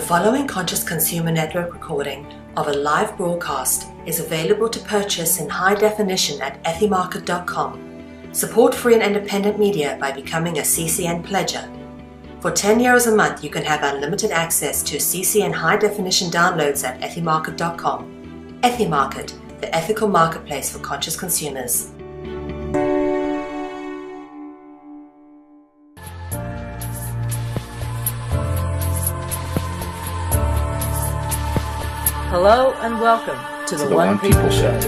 The following Conscious Consumer Network recording of a live broadcast is available to purchase in high definition at ethymarket.com. Support free and independent media by becoming a CCN pledger. For €10 a month, you can have unlimited access to CCN high definition downloads at ethymarket.com. Ethymarket, the ethical marketplace for conscious consumers. Hello and welcome to the One People Show.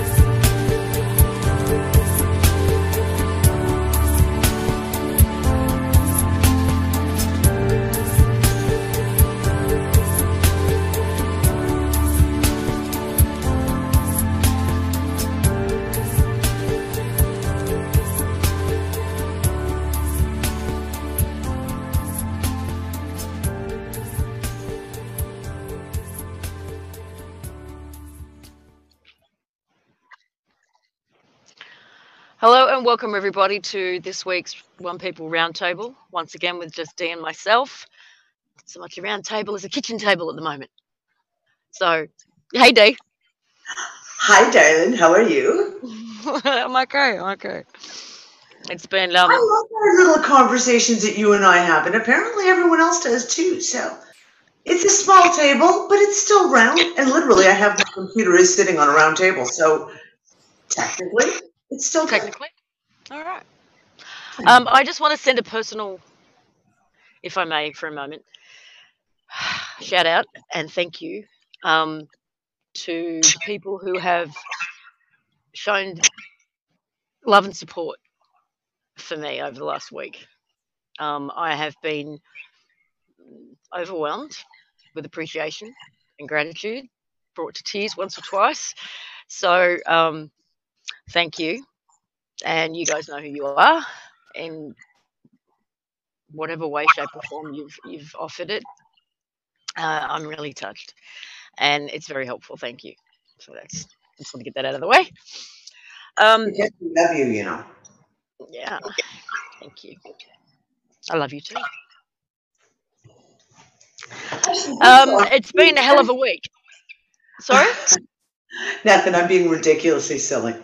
Hello and welcome everybody to this week's One People Roundtable. Once again with just Dee and myself. Not so much a round table as a kitchen table at the moment. So, hey Dee. Hi darling, how are you? I'm okay. It's been I love our little conversations that you and I have, and apparently everyone else does too. So it's a small table, but it's still round. And literally I have my computer is sitting on a round table. So technically it's still technically. All right. I just want to send a personal, if I may, for a moment, shout out and thank you to the people who have shown love and support for me over the last week. I have been overwhelmed with appreciation and gratitude, brought to tears once or twice. So thank you. And you guys know who you are in whatever way, shape or form you've offered it. I'm really touched and it's very helpful. Thank you. So I just want to get that out of the way. Because we love you, you know. Yeah. Thank you. I love you too. It's been a hell of a week. Sorry? Nothing. I'm being ridiculously silly.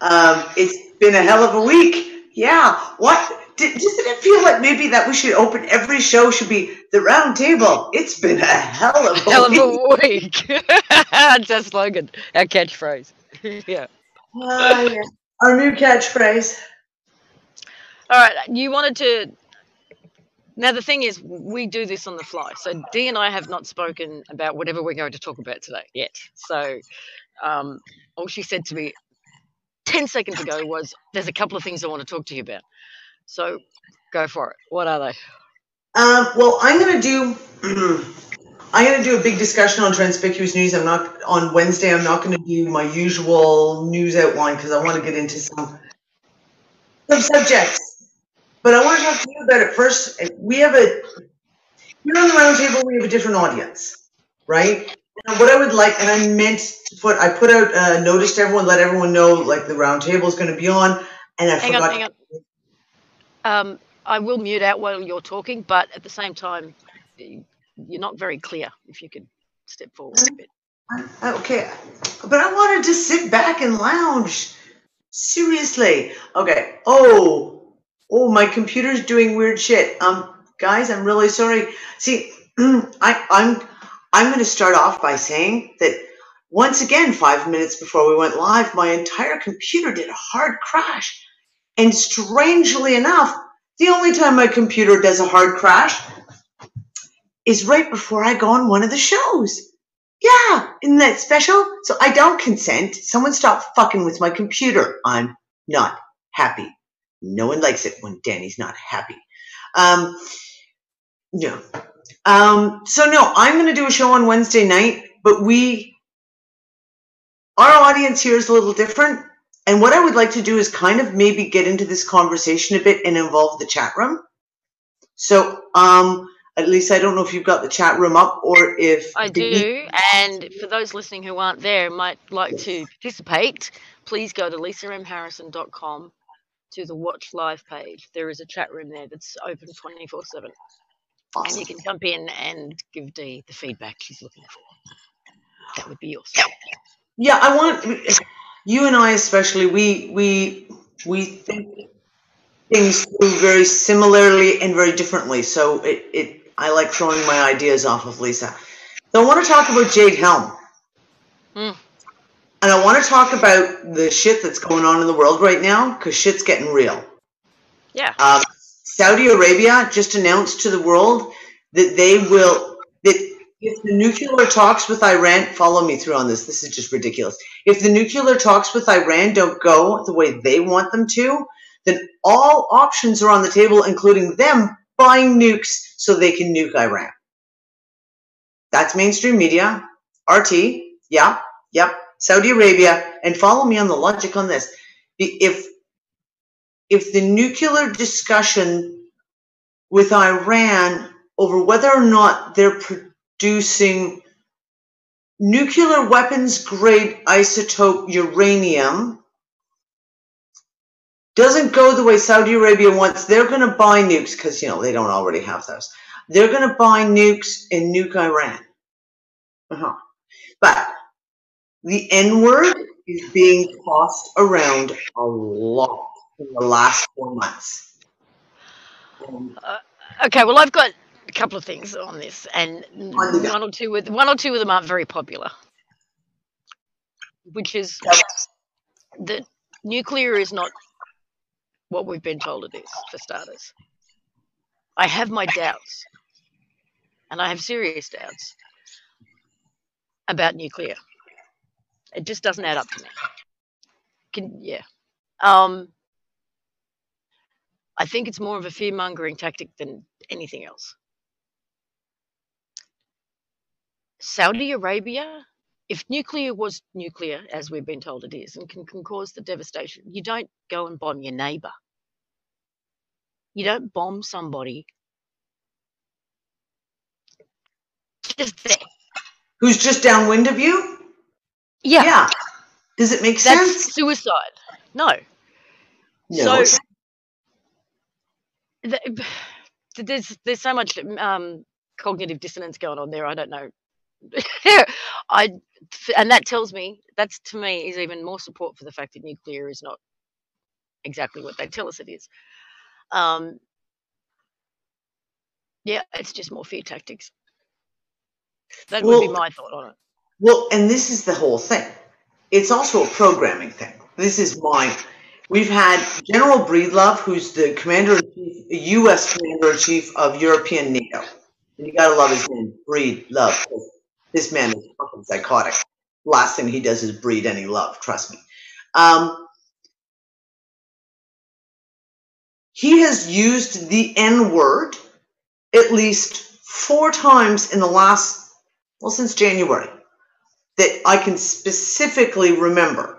It's been a hell of a week. Yeah. What? Doesn't it feel like maybe that we should open every show should be the round table? It's been a hell of a week. That's our slogan, our catchphrase. Yeah. Yeah. Our new catchphrase. All right. You wanted to. Now, the thing is, we do this on the fly. So Dee and I have not spoken about whatever we're going to talk about today yet. So all she said to me 10 seconds ago was, there's a couple of things I want to talk to you about. So go for it. What are they? Well, I'm going to do a big discussion on Transpicuous News. On Wednesday, I'm not going to do my usual news outline because I want to get into some subjects. But I want to talk to you about it first. Here on the round table, we have a different audience, right? And what I would like, and I put out a notice to everyone, let everyone know, like the round table is going to be on, and I forgot. Hang on. I will mute out while you're talking, but at the same time, you're not very clear. If you could step forward a bit. Okay, but I wanted to sit back and lounge. Seriously. Okay. Oh, my computer's doing weird shit. Guys, I'm really sorry. See, I'm going to start off by saying that once again, 5 minutes before we went live, my entire computer did a hard crash. And strangely enough, the only time my computer does a hard crash is right before I go on one of the shows. Yeah, isn't that special? So I don't consent. Someone stop fucking with my computer. I'm not happy. No one likes it when Danny's not happy. No. So no, I'm going to do a show on Wednesday night, but our audience here is a little different. And what I would like to do is kind of maybe get into this conversation a bit and involve the chat room. So, at least I don't know if you've got the chat room up or if... I do. And for those listening who aren't there, might like to participate, please go to lisamharrison.com to the Watch Live page. There is a chat room there that's open 24/7. Awesome. And you can jump in and give Dee the feedback she's looking for. That would be awesome. Yeah, I want you and I especially. We think things through very similarly and very differently. So I like throwing my ideas off of Lisa. So I want to talk about Jade Helm. Mm. And I want to talk about the shit that's going on in the world right now, because shit's getting real. Yeah. Saudi Arabia just announced to the world that if the nuclear talks with Iran, follow me through on this is just ridiculous. If the nuclear talks with Iran don't go the way they want them to, then all options are on the table, including them buying nukes so they can nuke Iran. That's mainstream media, RT, yep, Saudi Arabia, and follow me on the logic on this. If the nuclear discussion with Iran over whether or not they're producing nuclear weapons grade isotope uranium doesn't go the way Saudi Arabia wants, they're going to buy nukes, because they don't already have those. They're going to buy nukes and nuke Iran. But the N-word is being tossed around a lot in the last 4 months. Okay, well, I've got a couple of things on this, and one or two of them aren't very popular, which is that nuclear is not what we've been told it is, for starters. I have my doubts, and I have serious doubts about nuclear. It just doesn't add up to me. I think it's more of a fear-mongering tactic than anything else. Saudi Arabia, if nuclear was nuclear, as we've been told it is, and can cause the devastation, you don't go and bomb your neighbour. You don't bomb somebody just there. Who's just downwind of you? Yeah. Does it make That's sense? suicide. No. So there's so much cognitive dissonance going on there. I don't know. And that's to me is even more support for the fact that nuclear is not exactly what they tell us it is. It's just more fear tactics. That would be my thought on it. Well, and this is the whole thing. It's also a programming thing. We've had General Breedlove, who's the commander-in-chief, U.S. commander-in-chief of European NATO. And you gotta love his name, Breedlove. This man is fucking psychotic. Last thing he does is breed any love, trust me. He has used the N-word at least 4 times in the last, since January, that I can specifically remember.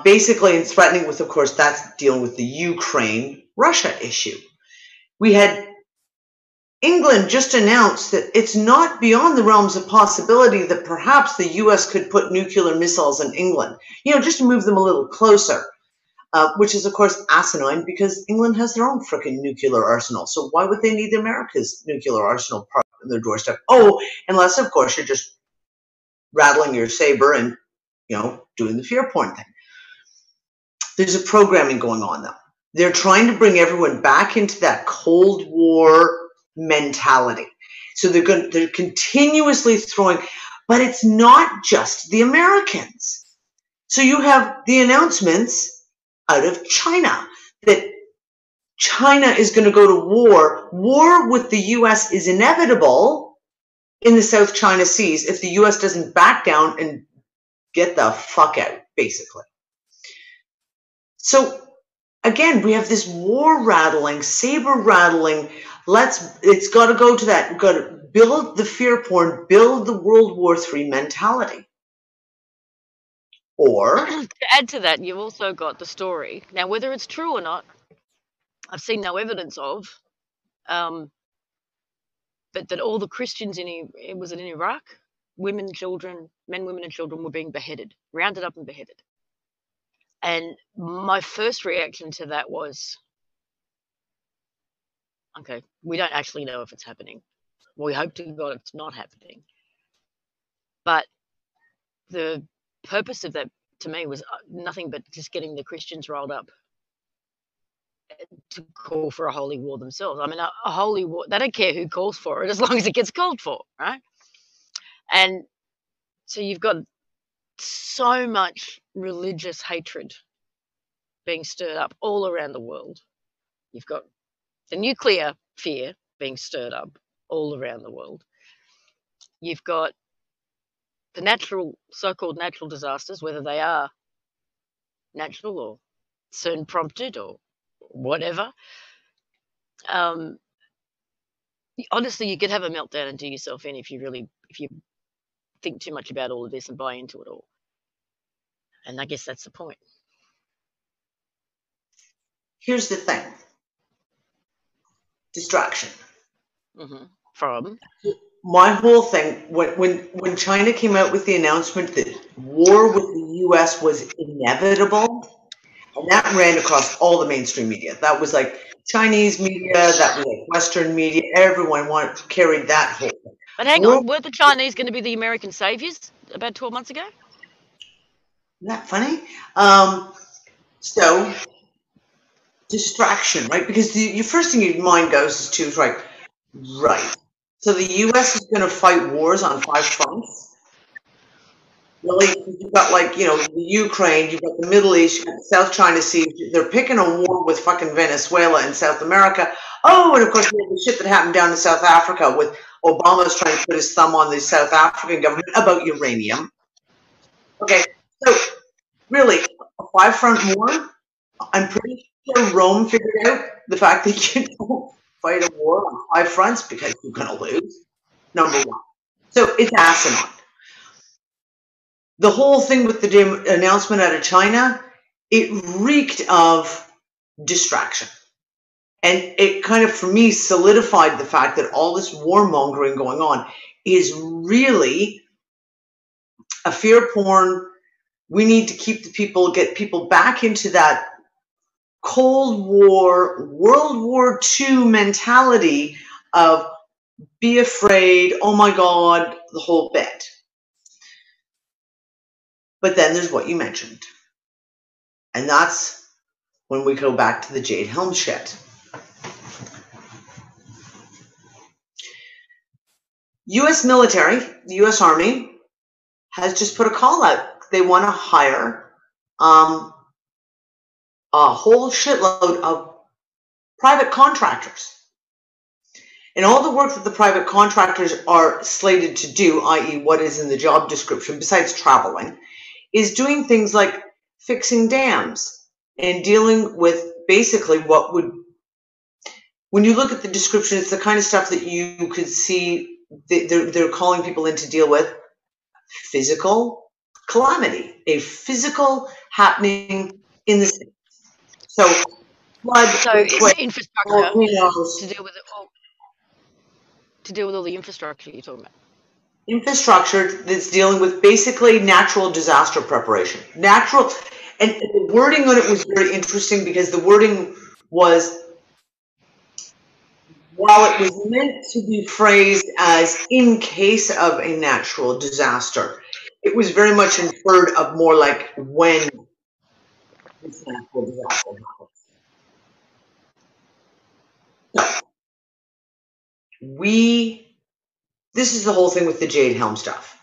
Basically, in threatening with, of course, that's dealing with the Ukraine-Russia issue. We had England just announced that it's not beyond the realms of possibility that perhaps the U.S. could put nuclear missiles in England, just to move them a little closer, which is, of course, asinine because England has their own frickin' nuclear arsenal. So why would they need America's nuclear arsenal part on their doorstep? Unless, of course, you're just rattling your saber and, doing the fear porn thing. There's a programming going on, though. They're trying to bring everyone back into that Cold War mentality. So they're continuously throwing, but it's not just the Americans. So you have the announcements out of China that China is going to go to war. War with the U.S. is inevitable in the South China Seas if the U.S. doesn't back down and get the fuck out, basically. So again, we have this war rattling, saber rattling. It's got to go to that. We've got to build the fear porn, build the World War III mentality. Or to add to that, you've also got the story. Now, whether it's true or not, I've seen no evidence of. But that all the Christians in Iraq, men, women, and children were being beheaded, rounded up and beheaded. And my first reaction to that was, Okay, we don't actually know if it's happening. We hope to God it's not happening. But the purpose of that, to me, was nothing but just getting the Christians rolled up to call for a holy war themselves. I mean, a holy war, they don't care who calls for it as long as it gets called for, right? And so you've got so much religious hatred being stirred up all around the world. You've got the nuclear fear being stirred up all around the world. You've got the so-called natural disasters, whether they are natural or CERN prompted or whatever. Honestly, you could have a meltdown and do yourself in if you think too much about all of this and buy into it all. And I guess that's the point. Here's the thing. Distraction. From? My whole thing, when China came out with the announcement that war with the U.S. was inevitable, and that ran across all the mainstream media. That was like Chinese media, that was like Western media. Everyone carried that whole thing. But hang on, weren't the Chinese going to be the American saviors about 12 months ago? Isn't that funny? So, distraction, right? Because the first thing your mind goes to is right. So the U.S. is going to fight wars on 5 fronts. Really, you've got the Ukraine, you've got the Middle East, you've got the South China Sea. They're picking a war with fucking Venezuela and South America. Oh, and of course, the shit that happened down in South Africa with Obama's trying to put his thumb on the South African government about uranium. Okay, so really, a 5-front war. I'm pretty sure Rome figured out the fact that you don't fight a war on 5 fronts because you're going to lose. Number 1. So it's asinine. The whole thing with the announcement out of China, it reeked of distraction. And it kind of, for me, solidified the fact that all this warmongering going on is really a fear porn. We need to get people back into that Cold War, World War II mentality of be afraid, oh my God, the whole bit. But then there's what you mentioned. And that's when we go back to the Jade Helm shit. U.S. military, the U.S. Army, has just put a call out. They want to hire a whole shitload of private contractors. And all the work that the private contractors are slated to do, i.e. what is in the job description, besides traveling, is doing things like fixing dams and dealing with basically what would, when you look at the description, it's the kind of stuff that you could see they're calling people in to deal with physical calamity, a physical happening in the city. So flood, so it's infrastructure to deal with all the infrastructure you're talking about. Infrastructure that's dealing with basically natural disaster preparation. Natural, and the wording on it was very interesting because the wording was, while it was meant to be phrased as in case of a natural disaster, it was very much inferred of more like when this natural disaster happens. So, this is the whole thing with the Jade Helm stuff.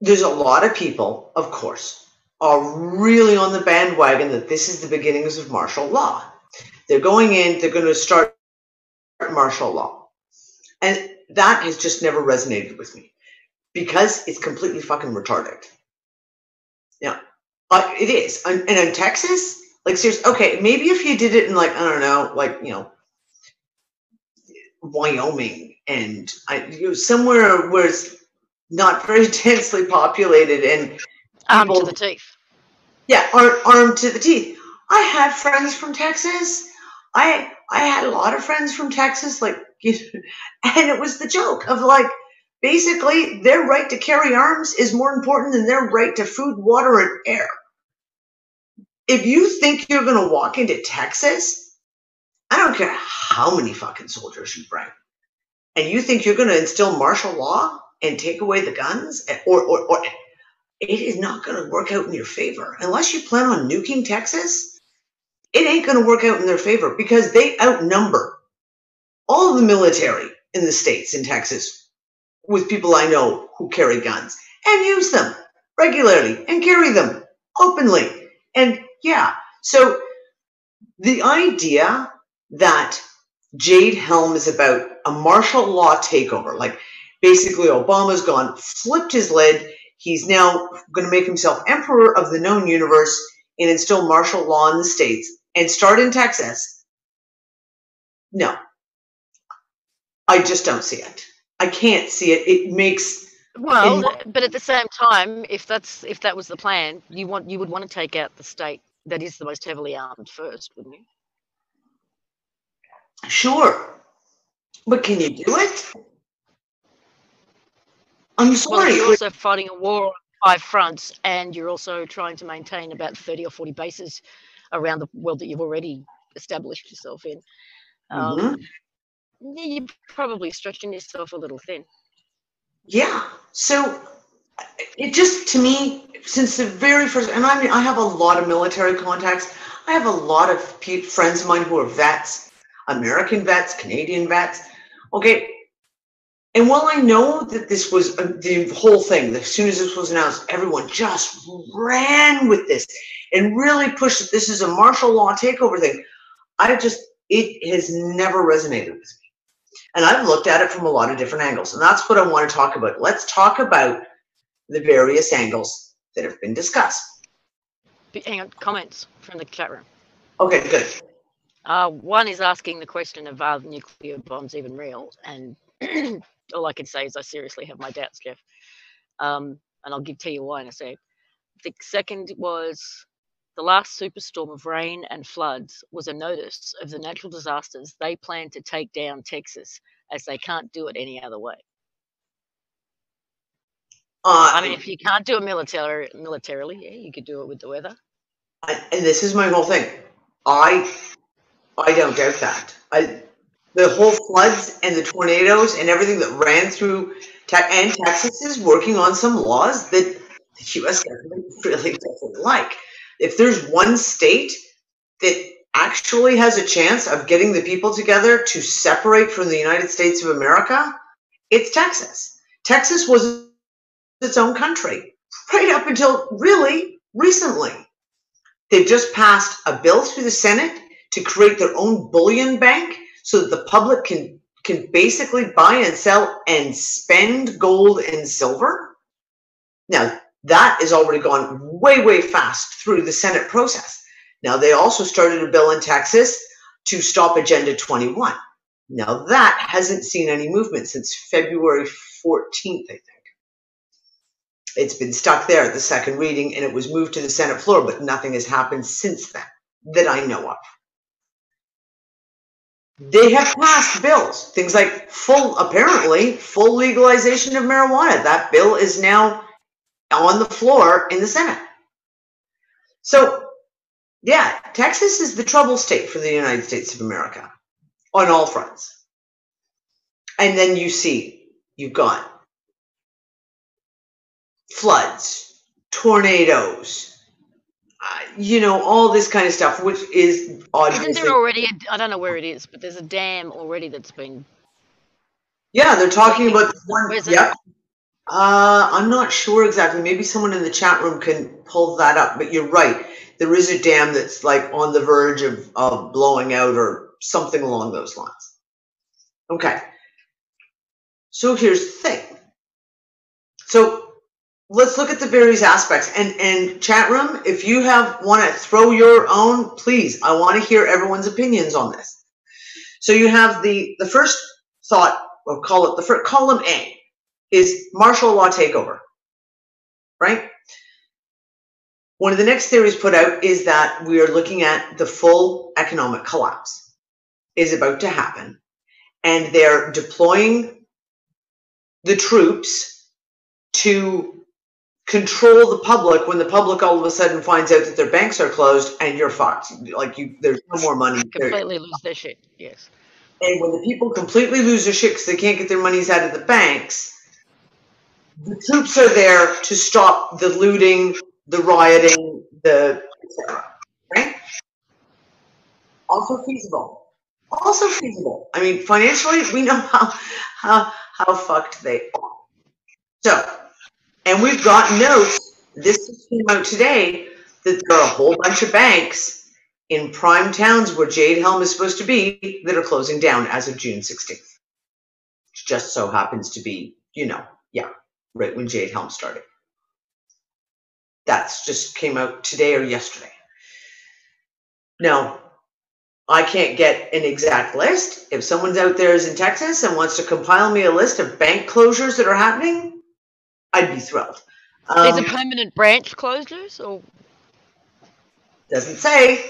There's a lot of people, of course, are really on the bandwagon that this is the beginnings of martial law. They're going in, they're going to start martial law. And that has just never resonated with me because it's completely fucking retarded. Yeah, it is. And in Texas, like seriously, okay, maybe if you did it in Wyoming and somewhere where it's not very densely populated and armed to the teeth. Yeah, armed to the teeth. I had friends from Texas. I had a lot of friends from Texas, and it was the joke of basically their right to carry arms is more important than their right to food, water, and air. If you think you're going to walk into Texas, I don't care how many fucking soldiers you bring. And you think you're going to instill martial law and take away the guns? Or it is not going to work out in your favor. Unless you plan on nuking Texas, it ain't going to work out in their favor because they outnumber all of the military in the states in Texas with people I know who carry guns and use them regularly and carry them openly. And yeah, so the idea that Jade Helm is about a martial law takeover, like basically Obama's gone, flipped his lid. He's now going to make himself emperor of the known universe and instill martial law in the states and start in Texas. No, I just don't see it. I can't see it. It makes but at the same time, if that was the plan, you would want to take out the state that is the most heavily armed first, wouldn't you? Sure, but can you do it? I'm sorry. Well, you're also fighting a war on 5 fronts, and you're also trying to maintain about 30 or 40 bases around the world that you've already established yourself in. You're probably stretching yourself a little thin. Yeah. So it just, to me, since the very first, and I mean, I have a lot of military contacts. I have a lot of friends of mine who are vets, American vets, Canadian vets. Okay. And while I know that this was the whole thing, as soon as this was announced, everyone just ran with this and really pushed that this is a martial law takeover thing. It has never resonated with me. And I've looked at it from a lot of different angles. And that's what I want to talk about. Let's talk about the various angles that have been discussed. Hang on, comments from the chat room. Okay, good. One is asking the question of, are nuclear bombs even real? And all I can say is I seriously have my doubts, Jeff. And I'll tell you why in a sec. The second was the last superstorm of rain and floods was a notice of the natural disasters they plan to take down Texas, as they can't do it any other way. I mean, if you can't do it militarily, yeah, you could do it with the weather. And this is my whole thing. I don't doubt that. The whole floods and the tornadoes and everything that ran through, and Texas is working on some laws that the U.S. government really doesn't like. If there's one state that actually has a chance of getting the people together to separate from the United States of America, it's Texas. Texas was its own country right up until really recently. They've just passed a bill through the Senate to create their own bullion bank so that the public can basically buy and sell and spend gold and silver. Now, that has already gone way, way fast through the Senate process. Now, they also started a bill in Texas to stop Agenda 21. Now, that hasn't seen any movement since February 14th, I think. It's been stuck there at the second reading, and it was moved to the Senate floor, but nothing has happened since then that I know of. They have passed bills, things like apparently full legalization of marijuana. That bill is now on the floor in the Senate. So, yeah, Texas is the trouble state for the United States of America on all fronts. And then you've got floods, tornadoes, all this kind of stuff, which is odd. Isn't there already, I don't know where it is, but there's a dam already that's been... Yeah, they're talking about one. Yep. I'm not sure exactly. Maybe someone in the chat room can pull that up, but you're right. There is a dam that's like on the verge of blowing out or something along those lines. Okay. So here's the thing. So let's look at the various aspects. And chat room, if you want to throw your own, please, I want to hear everyone's opinions on this. So you have the first thought, or call it the first column A, is martial law takeover, right? One of the next theories put out is that we are looking at the full economic collapse is about to happen, and they're deploying the troops to control the public when the public all of a sudden finds out that their banks are closed and you're fucked. Like there's no more money. Completely lose their shit. Yes. And when the people completely lose their shit because they can't get their monies out of the banks, the troops are there to stop the looting, the rioting, the etc. Right? Also feasible. Also feasible. I mean, financially, we know how fucked they are. So, and we've got notes. This just came out today that there are a whole bunch of banks in prime towns where Jade Helm is supposed to be that are closing down as of June 16th. Which just so happens to be, right when Jade Helm started. That's just came out today or yesterday. Now, I can't get an exact list. If someone's out there is in Texas and wants to compile me a list of bank closures that are happening, I'd be thrilled. These are permanent branch closures, or doesn't say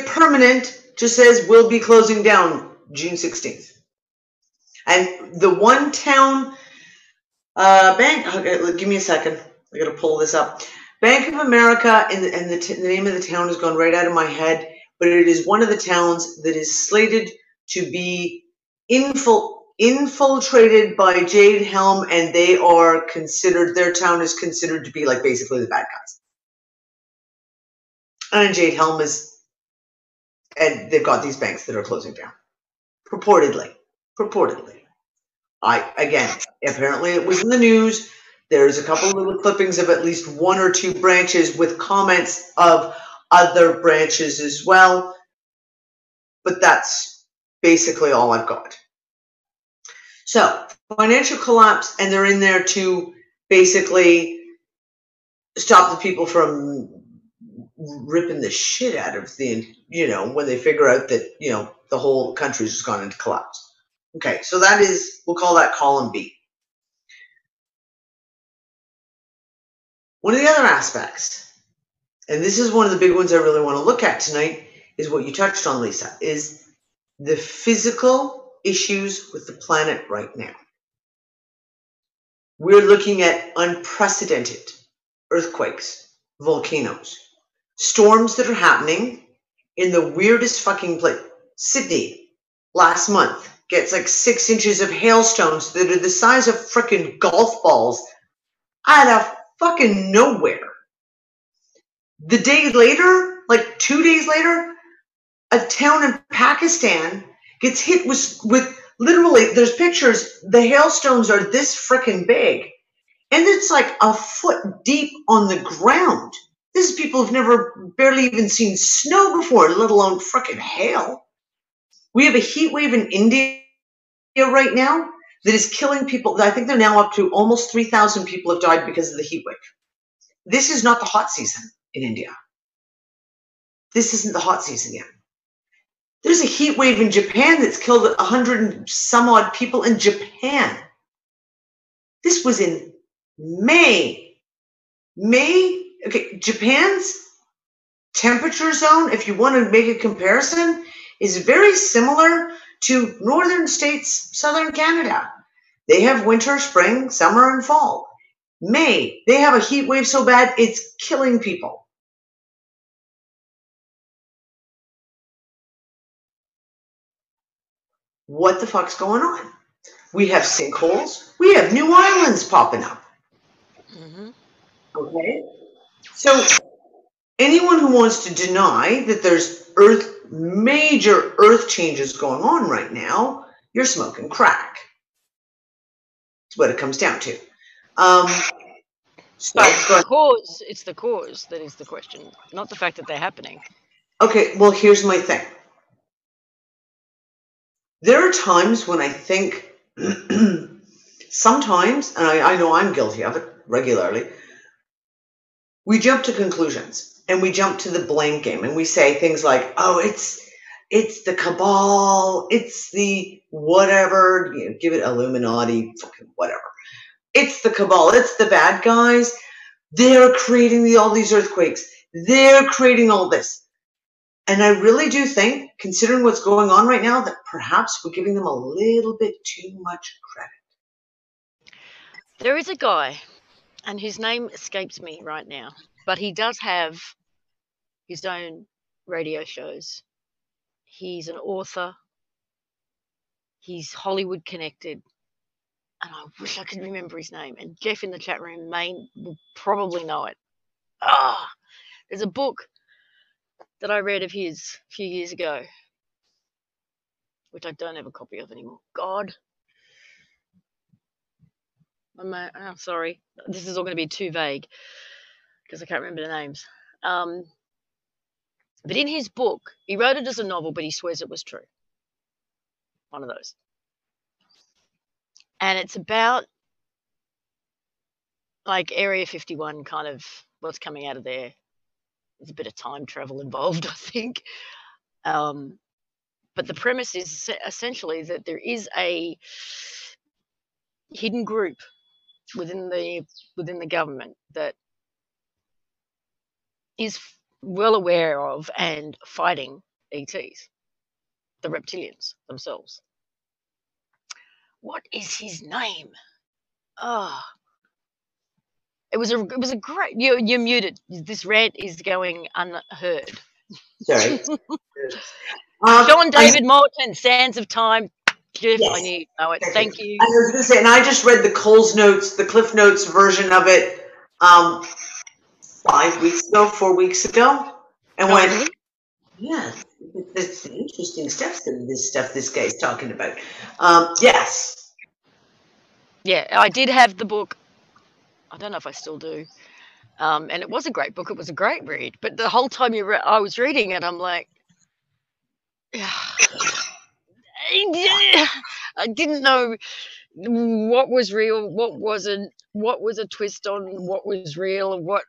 permanent. Just says will be closing down June 16th. And the one town bank. Okay, give me a second. I got to pull this up. Bank of America, and the name of the town has gone right out of my head. But it is one of the towns that is slated to be infiltrated by Jade Helm, and they are considered, their town is considered to be like basically the bad guys. And Jade Helm is, and they've got these banks that are closing down. Purportedly. Apparently it was in the news. There's a couple of little clippings of at least one or two branches with comments of other branches as well, but that's basically all I've got. So, financial collapse, and they're in there to basically stop the people from ripping the shit out of the, when they figure out that, the whole country's just gone into collapse. Okay, so that is, we'll call that column B. One of the other aspects, and this is one of the big ones I really want to look at tonight, is what you touched on, Lisa, is the physical issues with the planet right now. We're looking at unprecedented earthquakes, volcanoes, storms that are happening in the weirdest fucking place. Sydney, last month, gets like 6 inches of hailstones that are the size of frickin' golf balls out of fucking nowhere. The day later, like 2 days later, a town in Pakistan gets hit with literally, there's pictures, the hailstones are this frickin' big. And it's like a foot deep on the ground. This is people who've never barely even seen snow before, let alone frickin' hail. We have a heat wave in India right now that is killing people. I think they're now up to almost 3,000 people have died because of the heat wave. This is not the hot season in India. This isn't the hot season yet. There's a heat wave in Japan that's killed 100 and some odd people in Japan. This was in May. Okay, Japan's temperature zone, if you want to make a comparison, is very similar to northern states, southern Canada. They have winter, spring, summer, and fall. May, they have a heat wave so bad it's killing people. What the fuck's going on? We have sinkholes. We have new islands popping up. Mm-hmm. Okay? So anyone who wants to deny that there's major earth changes going on right now, you're smoking crack. That's what it comes down to. It's the cause that is the question, not the fact that they're happening. Okay, well, here's my thing. There are times when I think, sometimes, and I know I'm guilty of it regularly, we jump to conclusions and we jump to the blame game and we say things like, oh, it's the cabal, it's the whatever, give it Illuminati, fucking whatever. It's the cabal, it's the bad guys. They're creating all these earthquakes. They're creating all this. And I really do think, considering what's going on right now, that perhaps we're giving them a little bit too much credit. There is a guy, and his name escapes me right now, but he does have his own radio shows. He's an author. He's Hollywood connected, and I wish I could remember his name. And Jeff in the chat room will probably know it. There's a book that I read of his a few years ago, which I don't have a copy of anymore. God. I'm sorry. This is all going to be too vague because I can't remember the names. But in his book, he wrote it as a novel, but he swears it was true. One of those. And it's about like Area 51, kind of what's coming out of there. There's a bit of time travel involved, I think. But the premise is essentially that there is a hidden group within the government that is well aware of and fighting ETs, the reptilians themselves. What is his name? It was a great. You're muted. This rant is going unheard. Sorry. John David Morton, Sands of Time. Jeff, yes. I knew you know it. Thank you. I was going to say, and I just read the Cliff Notes version of it 4 weeks ago, and went, yeah, it's interesting stuff. This guy's talking about. Yes. Yeah, I did have the book. I don't know if I still do. And it was a great book. It was a great read. But the whole time I was reading it, I'm like, I didn't know what was real, what wasn't, what was a twist on what was real, and what.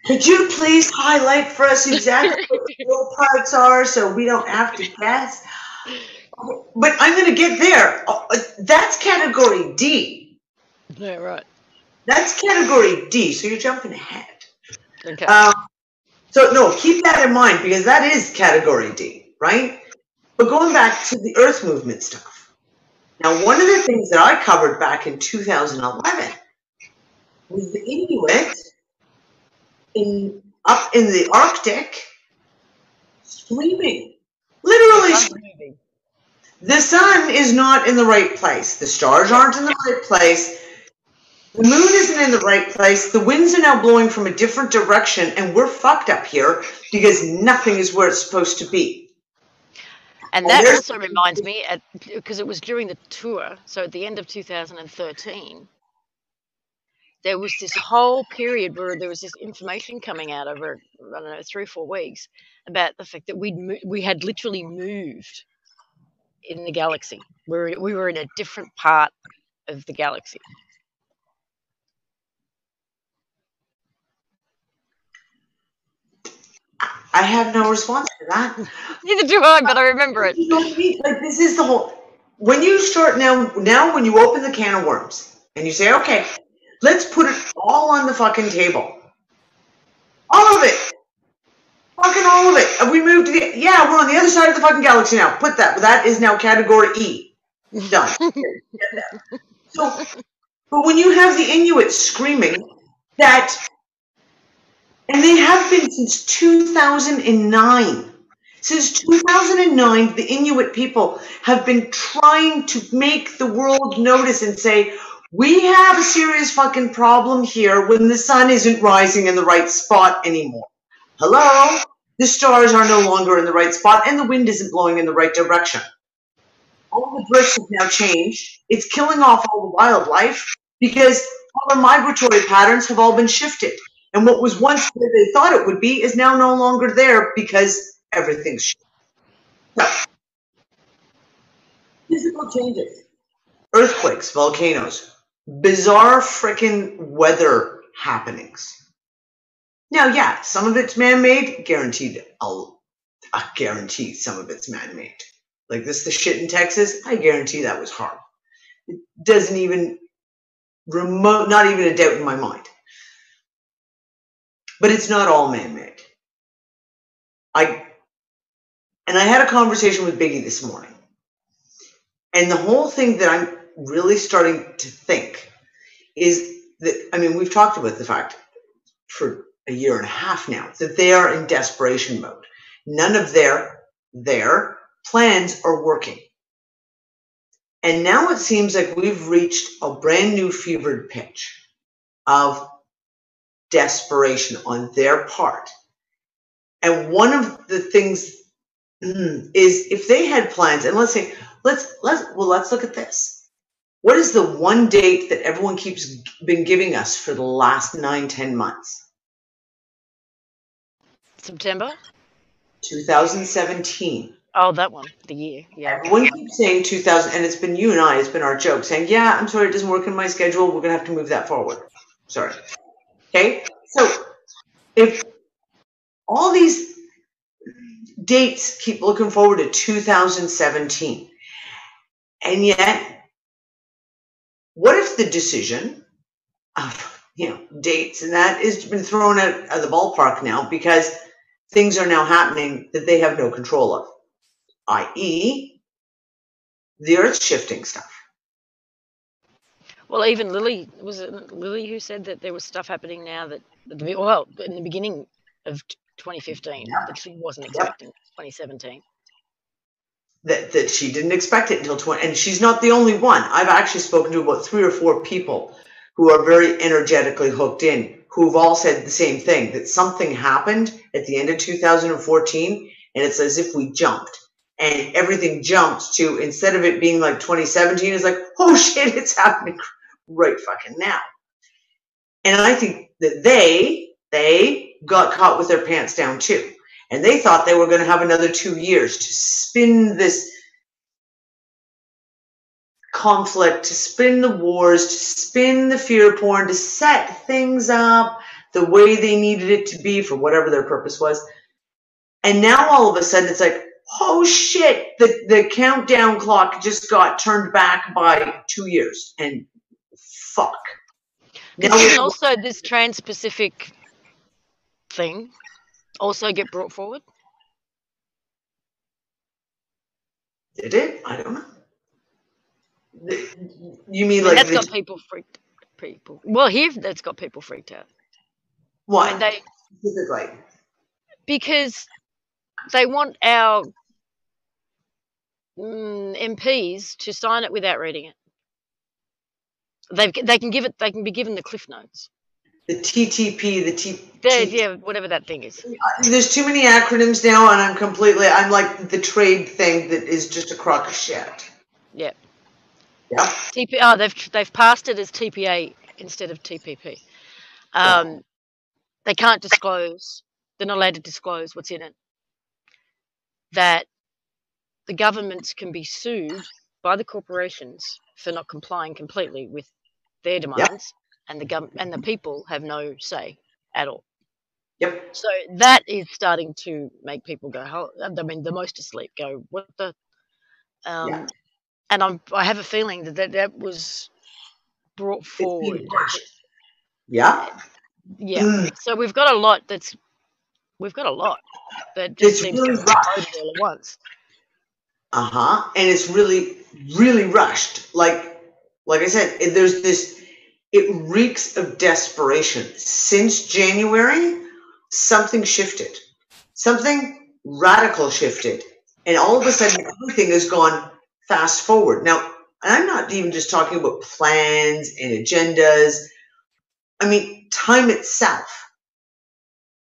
Could you please highlight for us exactly what the real parts are so we don't have to guess? But I'm going to get there. That's category D. Yeah, right. That's category D, so you're jumping ahead. Okay. So, no, keep that in mind, because that is category D, right? But going back to the Earth movement stuff. Now, one of the things that I covered back in 2011 was the Inuit up in the Arctic screaming. Literally screaming. The sun is not in the right place. The stars aren't in the right place. The moon isn't in the right place. The winds are now blowing from a different direction, and we're fucked up here because nothing is where it's supposed to be. And that also reminds me, because it was during the tour, so at the end of 2013, there was this whole period where there was this information coming out over, I don't know, 3 or 4 weeks about the fact that we had literally moved in the galaxy. We were in a different part of the galaxy. I have no response to that. Neither do I, but I remember it. You know what I mean? Like, this is the whole. When you start now when you open the can of worms and you say, okay, let's put it all on the fucking table. All of it. Fucking all of it. Have we moved to we're on the other side of the fucking galaxy now. Put that. That is now category E. Done. So, but when you have the Inuit screaming that. And they have been since 2009. Since 2009, the Inuit people have been trying to make the world notice and say, we have a serious fucking problem here when the sun isn't rising in the right spot anymore. Hello? The stars are no longer in the right spot and the wind isn't blowing in the right direction. All the drifts have now changed. It's killing off all the wildlife because all the migratory patterns have all been shifted. And what was once where they thought it would be is now no longer there because everything's shifted. So, physical changes, earthquakes, volcanoes, bizarre frickin' weather happenings. Now, yeah, some of it's man-made, guaranteed. I guarantee some of it's man-made. Like the shit in Texas, I guarantee that was horrible. It doesn't even not even a doubt in my mind. But it's not all man-made. I had a conversation with Biggie this morning. And the whole thing that I'm really starting to think is that, I mean, we've talked about the fact for a year and a half now that they are in desperation mode. None of their plans are working. And now it seems like we've reached a brand new fevered pitch of desperation on their part. And one of the things is if they had plans, and let's look at this. What is the one date that everyone been giving us for the last 9-10 months? September 2017. Oh, that one, the year. Yeah. Everyone keeps saying 2000, and it's been you and I, it's been our joke, saying, yeah, I'm sorry, it doesn't work in my schedule. We're going to have to move that forward. Sorry. Okay? So if all these dates keep looking forward to 2017, and yet, what if the decision of, dates and that has been thrown out of the ballpark now because things are now happening that they have no control of, i.e., the Earth shifting stuff. Well, even Lily, was it Lily who said that there was stuff happening now that, well, in the beginning of 2015 that she wasn't expecting 2017. That she didn't expect it until 20, and she's not the only one. I've actually spoken to about 3 or 4 people who are very energetically hooked in, who've all said the same thing, that something happened at the end of 2014, and it's as if we jumped. And everything jumps to, instead of it being like 2017, it's like, oh shit, it's happening right fucking now. And I think that they got caught with their pants down too. And they thought they were going to have another 2 years to spin this conflict, to spin the wars, to spin the fear porn, to set things up the way they needed it to be for whatever their purpose was. And now all of a sudden it's like, oh shit, the countdown clock just got turned back by 2 years. And fuck. Now, didn't also this trans-Pacific thing also get brought forward? Did it? I don't know. You mean that's got people freaked? Well, here that's got people freaked out. Why? I mean, specifically? Because they want our MPs to sign it without reading it. They can be given the cliff notes. The TTP, yeah, whatever that thing is. There's too many acronyms now, and I'm like the trade thing that is just a crock of shit. Yeah. Yeah. They've passed it as TPA instead of TPP. They can't disclose. They're not allowed to disclose what's in it. That the governments can be sued by the corporations for not complying completely with their demands, and the people have no say at all. Yep. So that is starting to make people go. I mean, the most asleep go, what the? And I have a feeling that was brought forward. Yeah. Yeah. So we've got a lot that just seems to be exploded all at once. And it's really, really rushed. Like I said, there's this. It reeks of desperation. Since January, something shifted. Something radical shifted, and all of a sudden, everything has gone fast forward. Now, and I'm not even just talking about plans and agendas. I mean, time itself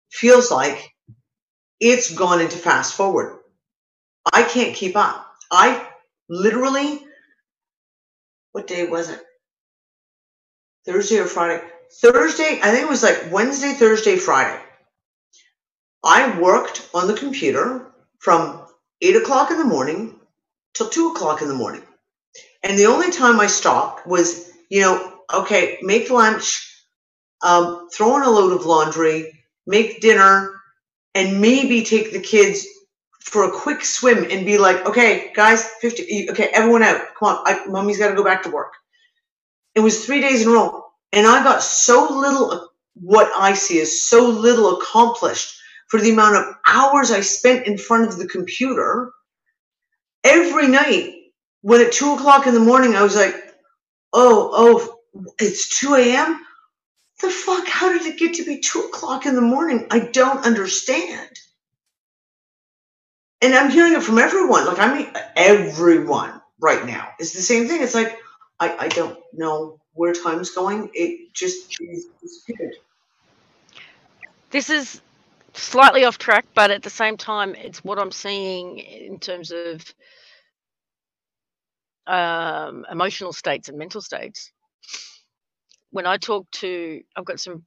feels like it's gone into fast forward. I can't keep up. I literally, what day was it? Thursday or Friday? Thursday, I think it was like Wednesday, Thursday, Friday. I worked on the computer from 8 o'clock in the morning till 2 o'clock in the morning. And the only time I stopped was, okay, make lunch, throw in a load of laundry, make dinner, and maybe take the kids for a quick swim and be like, okay, guys, okay, everyone out. Come on, mommy's got to go back to work. It was 3 days in a row. And I got so little, what I see is so little accomplished for the amount of hours I spent in front of the computer. Every night, when at 2 o'clock in the morning, I was like, oh, it's 2 a.m.? the fuck? How did it get to be 2 o'clock in the morning? I don't understand. And I'm hearing it from everyone. Like, I mean, everyone right now. It's the same thing. It's like, I don't know where time's going. It just is disappeared. This is slightly off track, but at the same time, it's what I'm seeing in terms of emotional states and mental states. When I talk to, I've got some,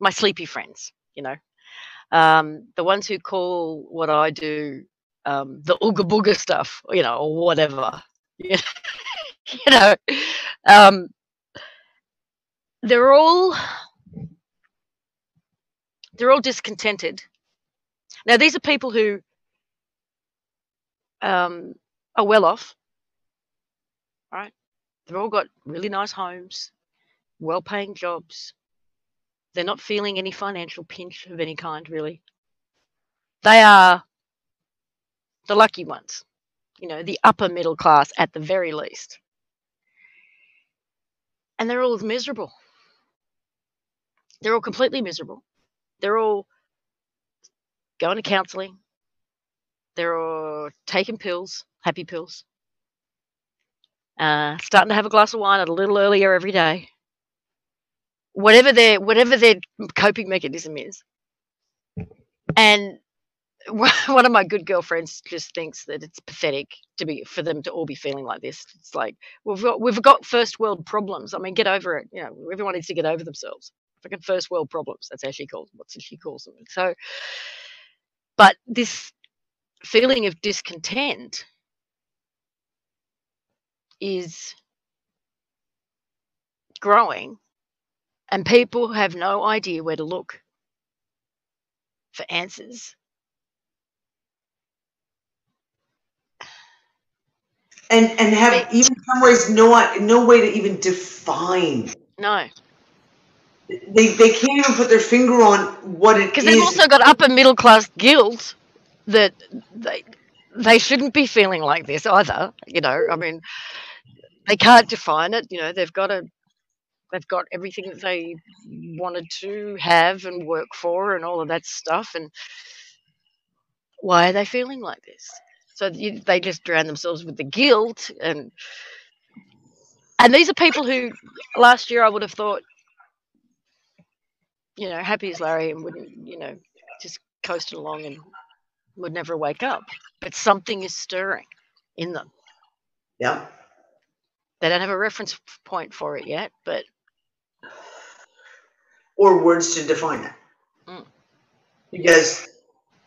my sleepy friends, you know, the ones who call what I do the ooga booga stuff, you know, or whatever, you know, they're all discontented. Now, these are people who are well off, right? They've all got really nice homes, well-paying jobs. They're not feeling any financial pinch of any kind, really. They are the lucky ones, you know, the upper middle class at the very least. And they're all miserable. They're all completely miserable. They're all going to counselling. They're all taking pills, happy pills. Starting to have a glass of wine a little earlier every day. Whatever their coping mechanism is. And one of my good girlfriends just thinks that it's pathetic for them to all be feeling like this. It's like, we've got first world problems. I mean, get over it. You know, everyone needs to get over themselves. Fucking first world problems. That's how she calls them. So, but this feeling of discontent is growing, and people have no idea where to look for answers. And have even in some ways no way to even define. No. They can't even put their finger on what it is. Because they've also got upper middle class guilt that they shouldn't be feeling like this either. You know, I mean, they can't define it. You know, they've got everything that they wanted to have and work for and all of that stuff. And why are they feeling like this? So they just drown themselves with the guilt. And these are people who last year I would have thought, you know, happy as Larry and wouldn't, you know, just coasting along and would never wake up. But something is stirring in them. Yeah. They don't have a reference point for it yet, but... Or words to define it. Because,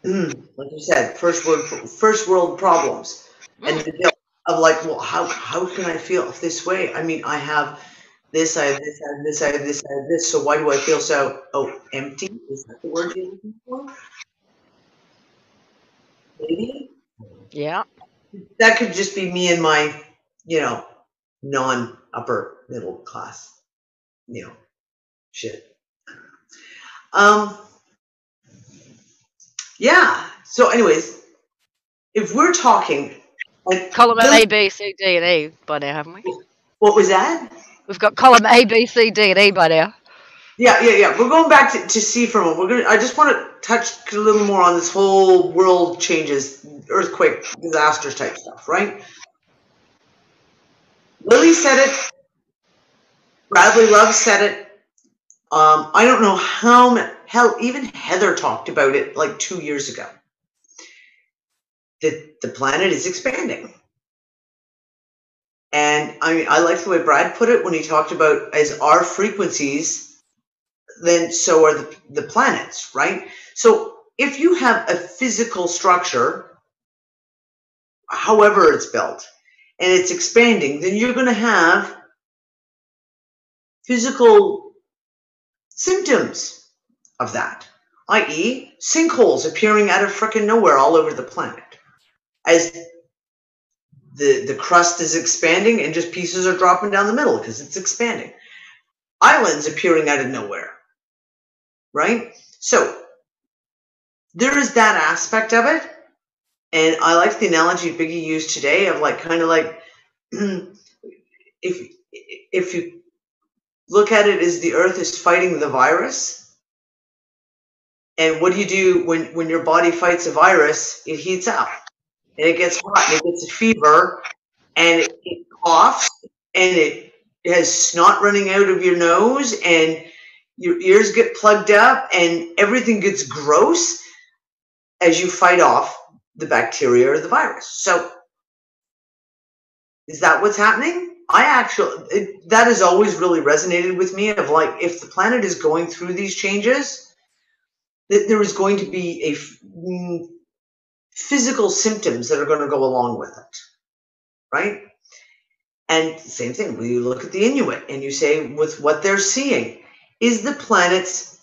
like you said, first world problems. And the guilt of like, well, how can I feel this way? I mean, I have this, I have this, I have this, I have this, I have this. So why do I feel so empty? Is that the word you're looking for? Maybe? Yeah. That could just be me and my, you know, non-upper middle class, you know, shit. Yeah. So anyways, if we're talking like column A, B, C, D, and E by now, haven't we? What was that? We've got column A, B, C, D, and E by now. Yeah. We're going back to C for a moment. I just want to touch a little more on this whole world changes, earthquake, disasters type stuff, right? Lily said it. Bradley Love said it. I don't know hell, even Heather talked about it like 2 years ago. That the planet is expanding. And I mean, I like the way Brad put it when he talked about as our frequencies, then so are the planets, right? So if you have a physical structure, however it's built, and it's expanding, then you're going to have physical symptoms of that, i.e. sinkholes appearing out of frickin' nowhere all over the planet. As the crust is expanding and just pieces are dropping down the middle because it's expanding. Islands appearing out of nowhere, right? So there is that aspect of it. And I like the analogy Biggie used today of like, kind of like, if you look at it as the Earth is fighting the virus. And what do you do when your body fights a virus? It heats up, and it gets hot, and it gets a fever, and it coughs, and it has snot running out of your nose, and your ears get plugged up, and everything gets gross as you fight off the bacteria or the virus. So is that what's happening? That has always really resonated with me, of like, if the planet is going through these changes, that there is going to be physical symptoms that are going to go along with it, right? And same thing, when you look at the Inuit and you say, with what they're seeing, is the planet's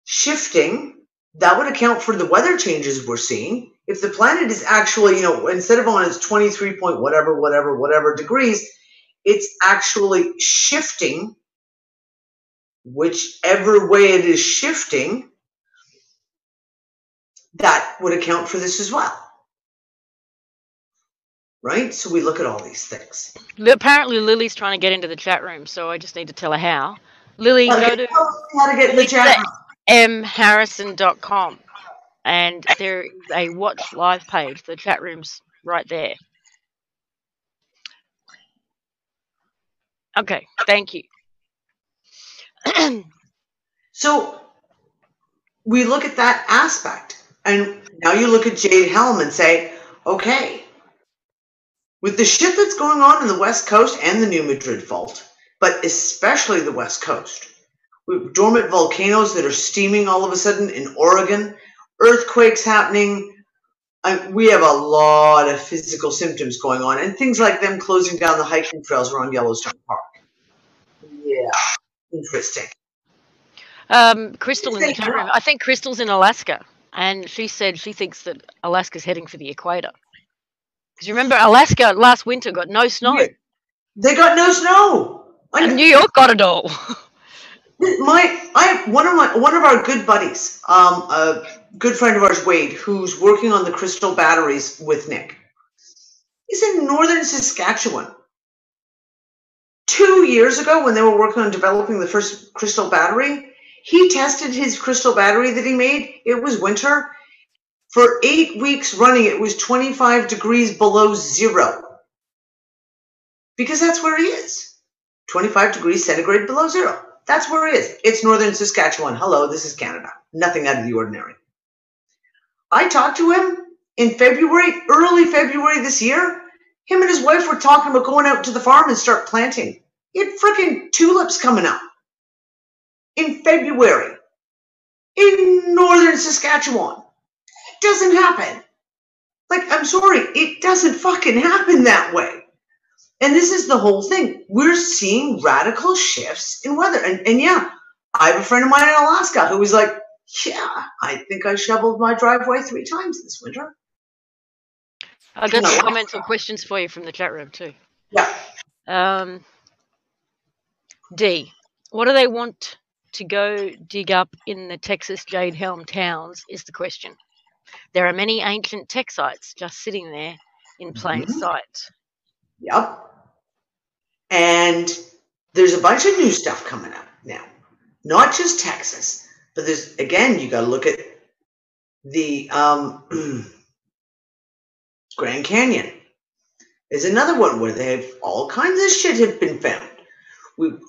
shifting? That would account for the weather changes we're seeing. If the planet is actually, instead of on its 23 point whatever degrees, it's actually shifting, whichever way it is shifting, that would account for this as well. Right? So we look at all these things. Apparently Lily's trying to get into the chat room, so I just need to tell her how. Lily, go to how to get in the chat room. mharrison.com, and there is a watch live page. The chat room's right there. Okay, thank you. So we look at that aspect, and now you look at Jade Helm and say, okay, with the shit that's going on in the West Coast and the New Madrid Fault, but especially the West Coast, with dormant volcanoes that are steaming all of a sudden in Oregon, earthquakes happening, we have a lot of physical symptoms going on, and things like them closing down the hiking trails around Yellowstone Park. Yeah, interesting. Crystal in the chat room. I think Crystal's in Alaska, and she said she thinks that Alaska's heading for the equator. Because you remember, Alaska last winter got no snow. Yeah, they got no snow. And New York got it all. One of our good buddies, a good friend of ours, Wade, who's working on the crystal batteries with Nick, is in northern Saskatchewan. 2 years ago, when they were working on developing the first crystal battery, he tested his crystal battery that he made. It was winter. For 8 weeks running, it was 25 degrees below zero. Because that's where he is. 25 degrees centigrade below zero. That's where he is. It's northern Saskatchewan. Hello, this is Canada. Nothing out of the ordinary. I talked to him in February, early February this year. Him and his wife were talking about going out to the farm and start planting. He had freaking tulips coming up in February in northern Saskatchewan. It doesn't happen. Like, I'm sorry, it doesn't fucking happen that way. And this is the whole thing. We're seeing radical shifts in weather. And yeah, I have a friend of mine in Alaska who was like, yeah, I think I shoveled my driveway 3 times this winter. I've got some comments or questions for you from the chat room too. Yeah. D, what do they want to go dig up in the Texas Jade Helm towns is the question. There are many ancient tech sites just sitting there in plain sight. Yep. And there's a bunch of new stuff coming up now. Not just Texas, but there's, again, you got to look at the Grand Canyon. There's another one where they have all kinds of shit have been found.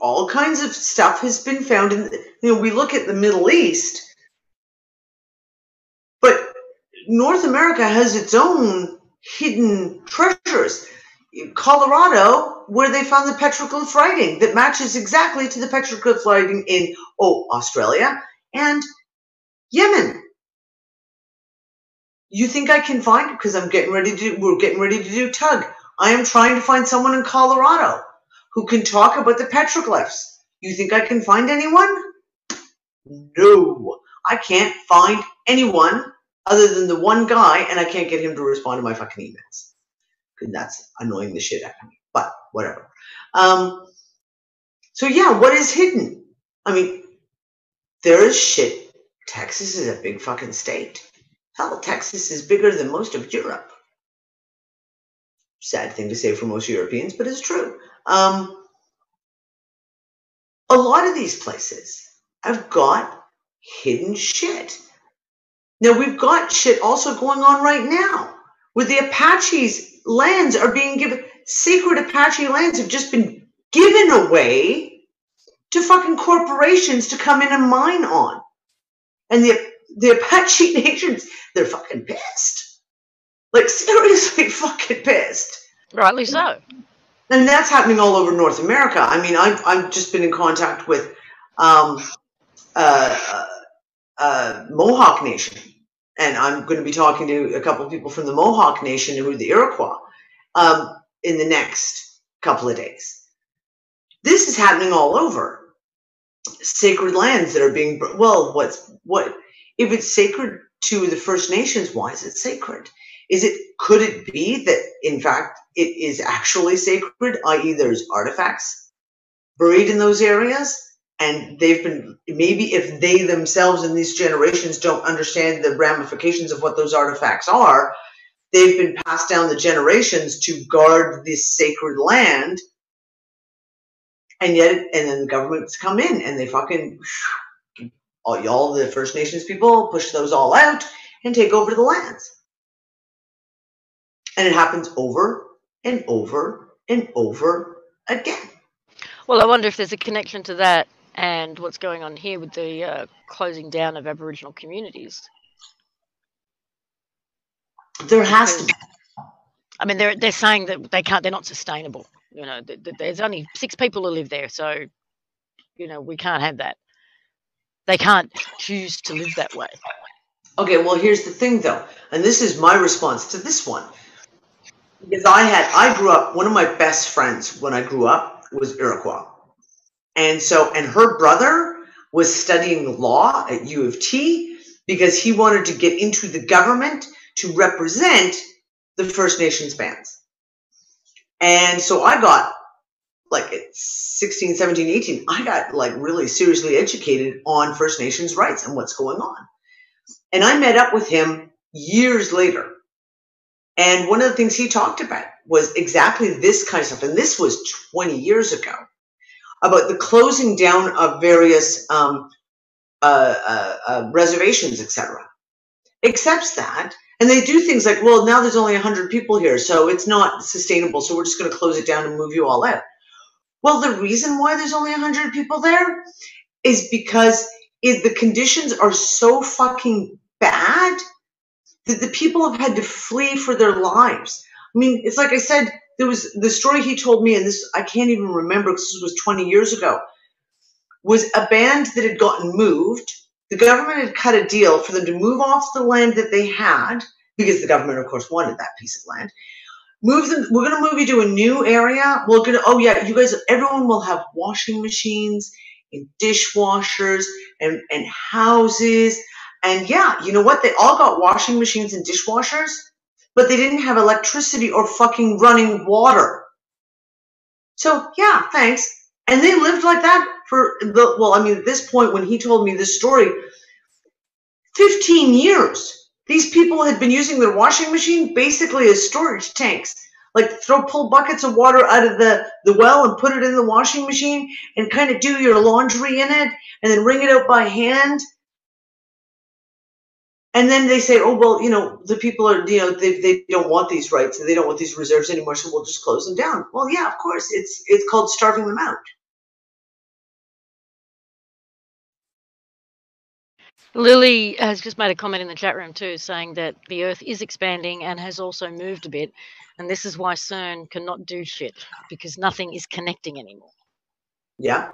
All kinds of stuff has been found. We look at the Middle East, but North America has its own hidden treasures. Colorado, where they found the petroglyph writing that matches exactly to the petroglyph writing in Australia and Yemen. You think I can find it? Because we're getting ready to do tug. I am trying to find someone in Colorado who can talk about the petroglyphs. You think I can find anyone? No, I can't find anyone other than the one guy, and I can't get him to respond to my fucking emails. Because that's annoying the shit out of me. But whatever. So yeah, what is hidden? I mean, there is shit. Texas is a big fucking state. Hell, Texas is bigger than most of Europe. Sad thing to say for most Europeans, but it's true. a lot of these places have got hidden shit. Now, we've got shit also going on right now where the Apaches' lands are being given, sacred Apache lands have just been given away to fucking corporations to come in and mine on. And the Apache nations, they're fucking pissed. Like, seriously fucking pissed. Rightly so. And that's happening all over North America. I mean, I've just been in contact with Mohawk Nation, and I'm going to be talking to a couple of people from the Mohawk Nation who are the Iroquois in the next couple of days. This is happening all over. Sacred lands that are being, well, what if it's sacred to the First Nations? Why is it sacred? Could it be that in fact it is actually sacred, i.e. there's artifacts buried in those areas, and they've been, maybe if they themselves in these generations don't understand the ramifications of what those artifacts are, they've been passed down the generations to guard this sacred land. And then the governments come in and they fucking, all the First Nations people push those all out and take over the lands. And it happens over and over and over again. Well, I wonder if there's a connection to that and what's going on here with the closing down of Aboriginal communities. There has to be. I mean, they're saying that they're not sustainable. You know, there's only 6 people who live there, so you know we can't have that. They can't choose to live that way. Okay, well, here's the thing, though, and this is my response to this one, because I grew up. One of my best friends when I grew up was Iroquois, and her brother was studying law at U of T because he wanted to get into the government to represent the First Nations bands. And so I got, like at 16, 17, 18, I got like really seriously educated on First Nations rights and what's going on. And I met up with him years later. And one of the things he talked about was exactly this kind of stuff. And this was 20 years ago, about the closing down of various reservations, etc. Accepts that. And they do things like, well, now there's only 100 people here, so it's not sustainable, so we're just going to close it down and move you all out. Well, the reason why there's only 100 people there is because the conditions are so fucking bad that the people have had to flee for their lives. I mean, it's like I said, there was the story he told me, and this I can't even remember because this was 20 years ago, was a band that had gotten moved. The government had cut a deal for them to move off the land that they had, because the government, of course, wanted that piece of land. Move them. We're going to move you to a new area. We're going to, oh yeah, you guys, everyone will have washing machines and dishwashers and houses. And yeah, you know what? They all got washing machines and dishwashers, but they didn't have electricity or fucking running water. So yeah, thanks. And they lived like that at this point when he told me this story, 15 years. These people had been using their washing machine basically as storage tanks. Like pull buckets of water out of the well and put it in the washing machine and kind of do your laundry in it and then wring it out by hand. And then they say, oh, well, you know, the people are, you know, they don't want these rights and they don't want these reserves anymore, so we'll just close them down. Well, yeah, of course. It's called starving them out. Lily has just made a comment in the chat room too, saying that the Earth is expanding and has also moved a bit, and this is why CERN cannot do shit, because nothing is connecting anymore. Yeah.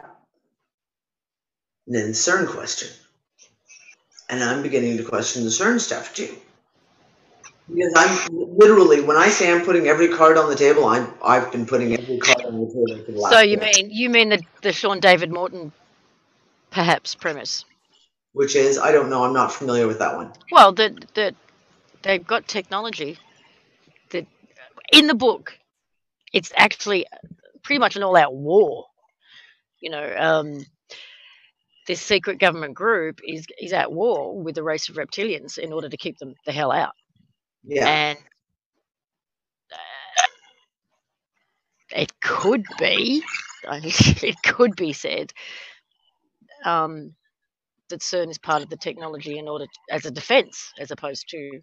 And then the CERN question. And I'm beginning to question the CERN stuff too. Because I'm literally, when I say I'm putting every card on the table, I've been putting every card on the table for the last. So you mean the Sean David Morton perhaps premise? Which is, I don't know, I'm not familiar with that one. Well, that they've got technology that in the book, it's actually pretty much an all-out war. You know, this secret government group is at war with the race of reptilians in order to keep them the hell out. Yeah. And it could be it could be said that CERN is part of the technology in order as a defense, as opposed to.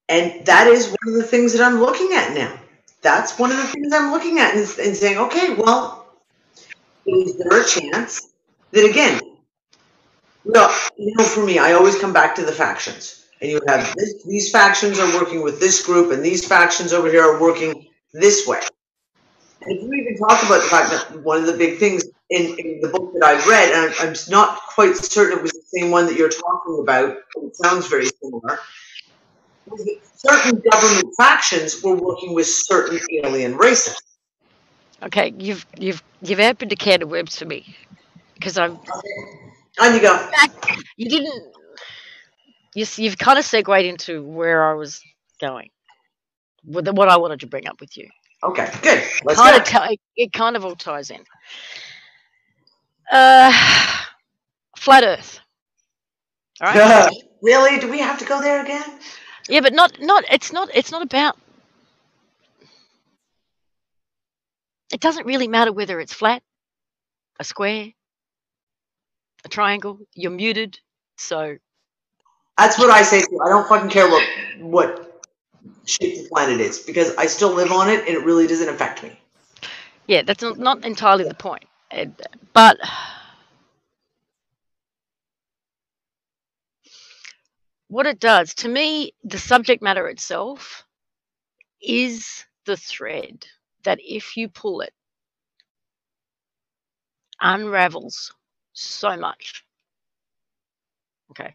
And that is one of the things that I'm looking at now. That's one of the things I'm looking at and saying, okay, well, is there a chance that, again, for me, I always come back to the factions. And you have these factions are working with this group, and these factions over here are working this way. And you even talk about the fact that one of the big things in the book that I've read, and I'm not quite certain it was the same one that you're talking about, but it sounds very similar, was that certain government factions were working with certain alien races. Okay, you've opened a can of worms for me, because I'm. On you go. You didn't. You've kind of segued into where I was going, with what I wanted to bring up with you. Okay, good. Let's go. It kind of all ties in. Flat Earth. All right. Really? Do we have to go there again? Yeah, but not. It's not about. It doesn't really matter whether it's flat, a square, a triangle. You're muted, so. That's what I say too. I don't fucking care what shape the planet is, because I still live on it and it really doesn't affect me. Yeah, that's not entirely the point. But what it does, to me, the subject matter itself is the thread that, if you pull it, unravels so much. Okay.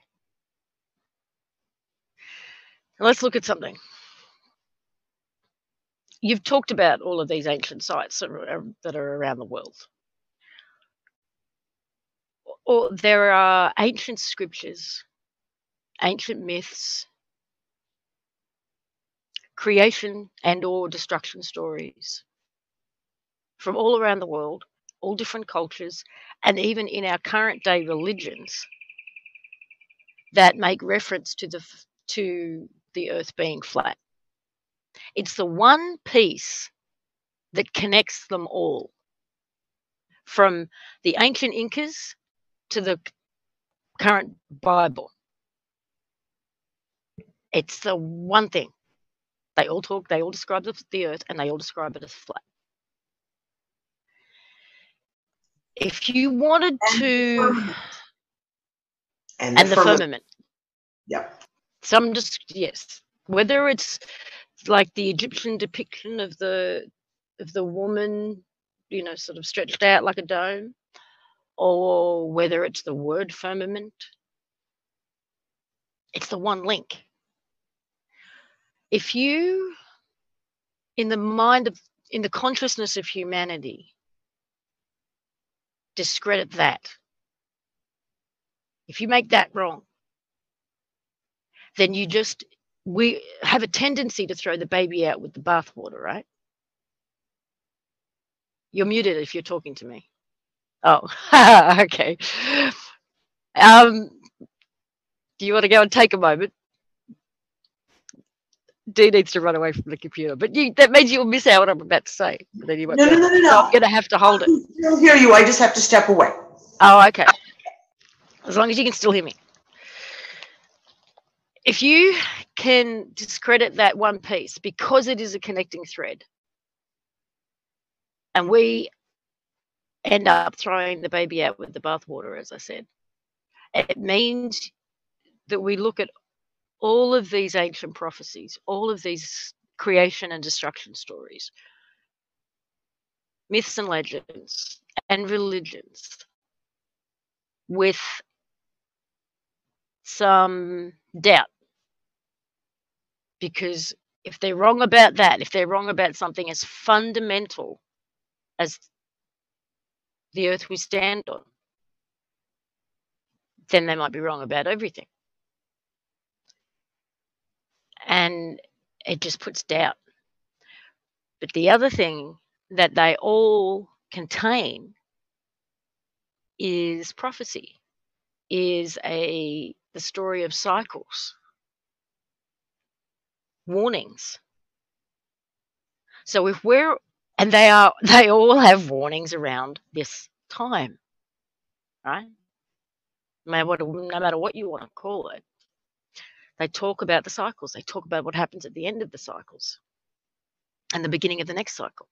Let's look at something. You've talked about all of these ancient sites that are around the world. Or there are ancient scriptures, ancient myths, creation and or destruction stories from all around the world, all different cultures, and even in our current day religions that make reference to the earth being flat. It's the one piece that connects them all, from the ancient Incas to the current Bible. It's the one thing. They all describe the earth, and they all describe it as flat. If you wanted to. And the firmament. Yep. Yes. Whether it's like the Egyptian depiction of the woman, sort of stretched out like a dome, or whether it's the word firmament, it's the one link. If you, in the consciousness of humanity, discredit that, if you make that wrong, then we have a tendency to throw the baby out with the bathwater, right? You're muted if you're talking to me. Oh, okay. Do you want to go and take a moment? Dee needs to run away from the computer, but that means you'll miss out what I'm about to say. Then you won't No. So I'm going to have to hold it. I can still hear you. I just have to step away. Oh, okay. As long as you can still hear me. If you can discredit that one piece because it is a connecting thread, and we end up throwing the baby out with the bathwater, as I said, it means that we look at all of these ancient prophecies, all of these creation and destruction stories, myths and legends, and religions with some doubt. Because if they're wrong about that, if they're wrong about something as fundamental as the earth we stand on, then they might be wrong about everything. And it just puts doubt. But the other thing that they all contain is prophecy, is the story of cycles, warnings. So if we're And they all have warnings around this time, right? No matter what you want to call it. They talk about the cycles. They talk about what happens at the end of the cycles and the beginning of the next cycle.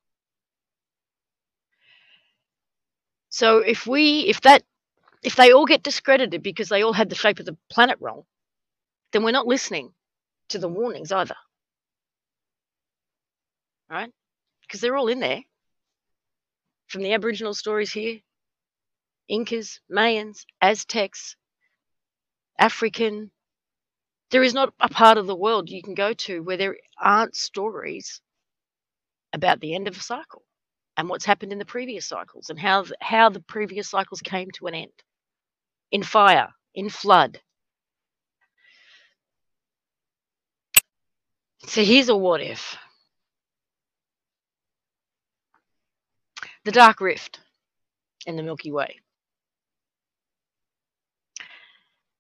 So if they all get discredited because they all had the shape of the planet wrong, then we're not listening to the warnings either, right? Because they're all in there. From the Aboriginal stories here, Incas, Mayans, Aztecs, African. There is not a part of the world you can go to where there aren't stories about the end of a cycle and what's happened in the previous cycles and how the previous cycles came to an end. In fire, in flood. So here's a what if. The dark rift in the Milky Way.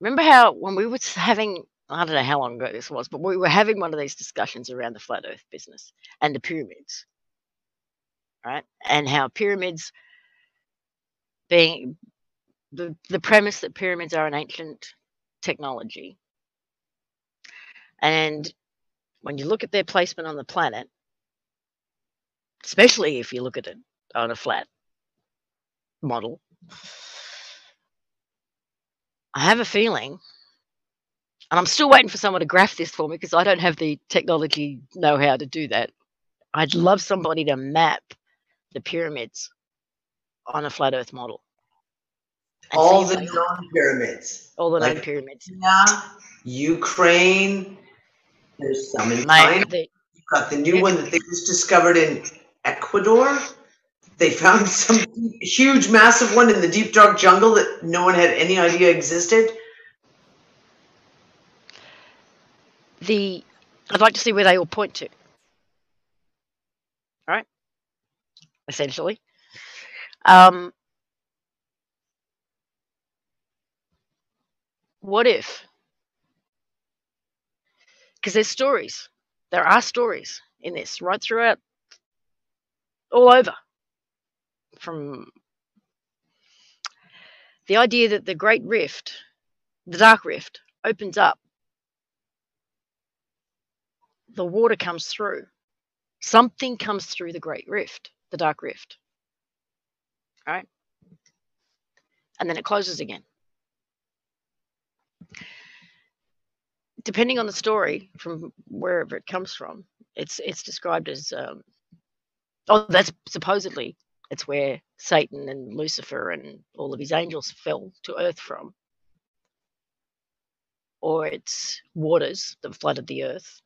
Remember how when we were having, I don't know how long ago this was, but we were having one of these discussions around the flat earth business and the pyramids, right? And how pyramids being the premise that pyramids are an ancient technology. And when you look at their placement on the planet, especially if you look at it on a flat model, I have a feeling, and I'm still waiting for someone to graph this for me because I don't have the technology know-how to do that. I'd love somebody to map the pyramids on a flat earth model. All the known pyramids. All the known pyramids. Yeah, Ukraine. There's some in China. You've got the new one that they just discovered in Ecuador. They found some huge, massive one in the deep, dark jungle that no one had any idea existed. I'd like to see where they all point to. All right? Essentially. What if? Because there's stories. There are stories in this right throughout, all over. From the idea that the Great Rift, the Dark Rift, opens up. The water comes through. Something comes through the Great Rift, the Dark Rift. All right? And then it closes again. Depending on the story, from wherever it comes from, it's described as that's supposedly it's where Satan and Lucifer and all of his angels fell to earth from, or it's waters that flooded the earth.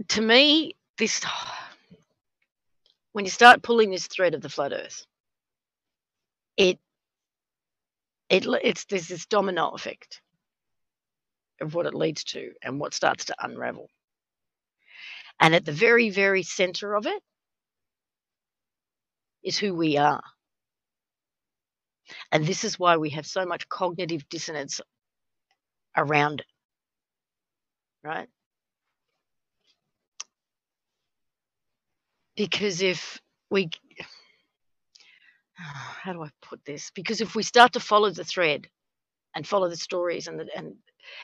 To me, when you start pulling this thread of the flat earth, there's this domino effect of what it leads to and what starts to unravel. And at the very, very center of it is who we are. And this is why we have so much cognitive dissonance around it, right? Because how do I put this? Because if we start to follow the thread and follow the stories and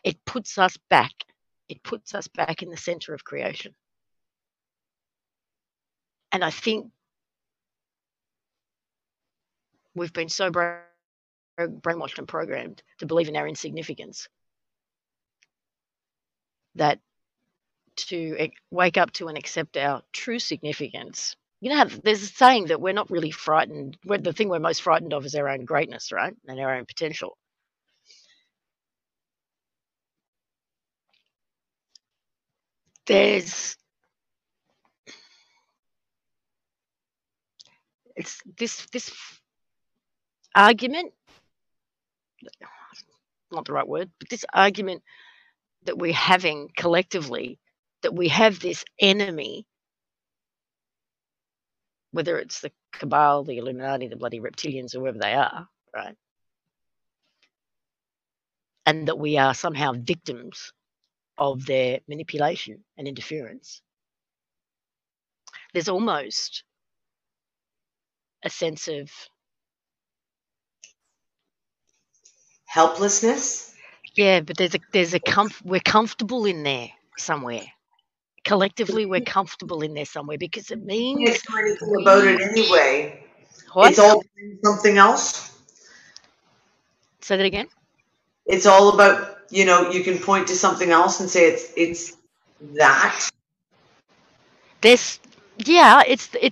it puts us back in the center of creation. And I think we've been so brainwashed and programmed to believe in our insignificance that to wake up to and accept our true significance. You know, there's a saying that we're not really frightened. The thing we're most frightened of is our own greatness, right? And our own potential. It's this argument, not the right word, but this argument that we're having collectively, that we have this enemy, whether it's the Cabal, the Illuminati, the bloody reptilians, or whoever they are, right? And that we are somehow victims of their manipulation and interference, there's almost a sense of helplessness. Yeah, but we're comfortable in there somewhere. Collectively, we're comfortable in there somewhere because it means You can't do anything about it anyway. What? It's all something else. Say that again. It's all about, you know, you can point to something else and say it's that. It's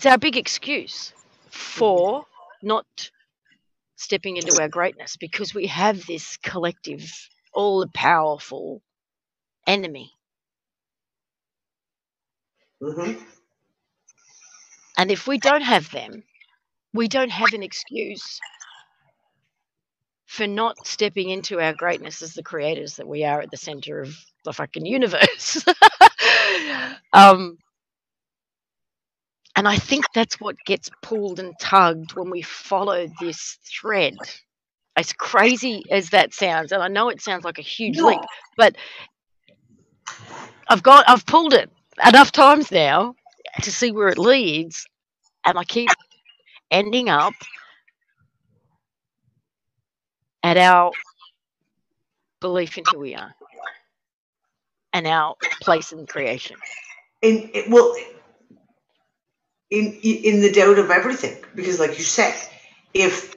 our big excuse for not stepping into our greatness, because we have this collective, all-powerful enemy. Mm-hmm. And if we don't have them, we don't have an excuse for not stepping into our greatness as the creators that we are at the center of the fucking universe. And I think that's what gets pulled and tugged when we follow this thread. As crazy as that sounds, and I know it sounds like a huge leap, but I've pulled it enough times now to see where it leads, and I keep ending up at our belief in who we are and our place in creation. In the doubt of everything, because like you said, if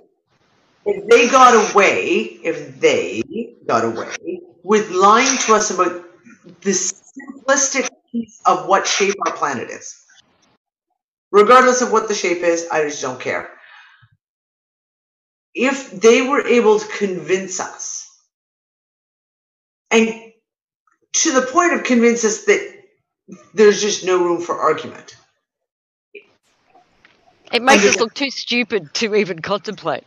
they got away with lying to us about the simplistic piece of what shape our planet is, regardless of what the shape is, I just don't care. If they were able to convince us, and to the point of convince us that there's just no room for argument. It makes us look too stupid to even contemplate.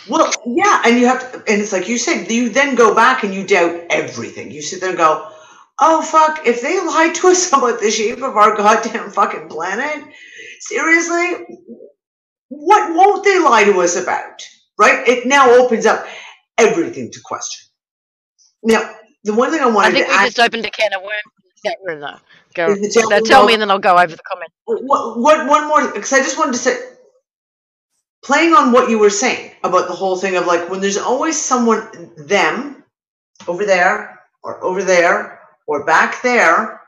Well, yeah, and you have to, and it's like you said, you then go back and you doubt everything. You sit there and go, oh, fuck, if they lied to us about the shape of our goddamn fucking planet, seriously, what won't they lie to us about? Right? It now opens up everything to question. Now, the one thing I wanted to add... I think we just opened a can of worms in the chat room, though. Now tell me, and then I'll go over the comment. One more, because I just wanted to say, playing on what you were saying about the whole thing of like, when there's always someone, them, over there, or back there,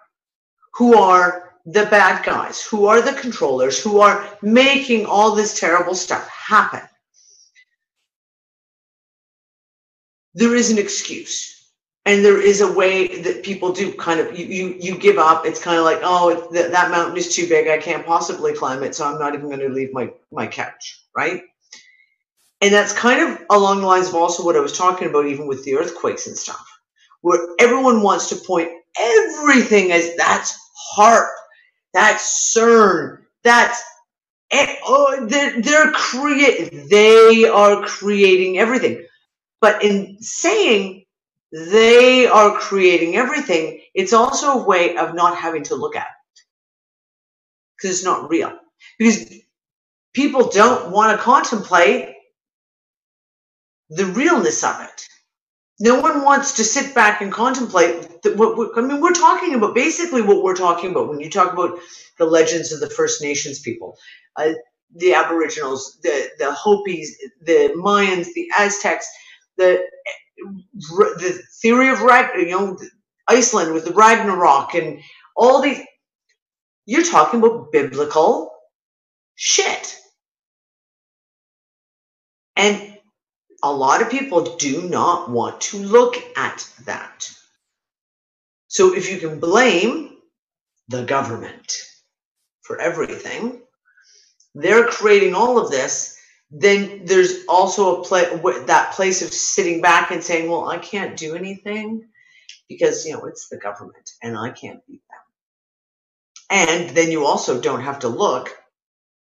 who are the bad guys, who are the controllers, who are making all this terrible stuff happen. There is an excuse. And there is a way that people do kind of, you give up. It's kind of like, oh, that mountain is too big. I can't possibly climb it, so I'm not even going to leave my couch, right? And that's kind of along the lines of also what I was talking about, even with the earthquakes and stuff, where everyone wants to point everything as that's HARP, that's CERN, that's, oh, they are creating everything. But in saying they are creating everything, it's also a way of not having to look at it, because it's not real. Because people don't want to contemplate the realness of it. No one wants to sit back and contemplate. We're talking about basically what we're talking about when you talk about the legends of the First Nations people, the Aboriginals, the Hopis, the Mayans, the Aztecs, the theory of Iceland with the Ragnarok and all these. You're talking about biblical shit, and a lot of people do not want to look at that. So if you can blame the government for everything, they're creating all of this, then there's also that place of sitting back and saying, well, I can't do anything because, it's the government and I can't beat them. And then you also don't have to look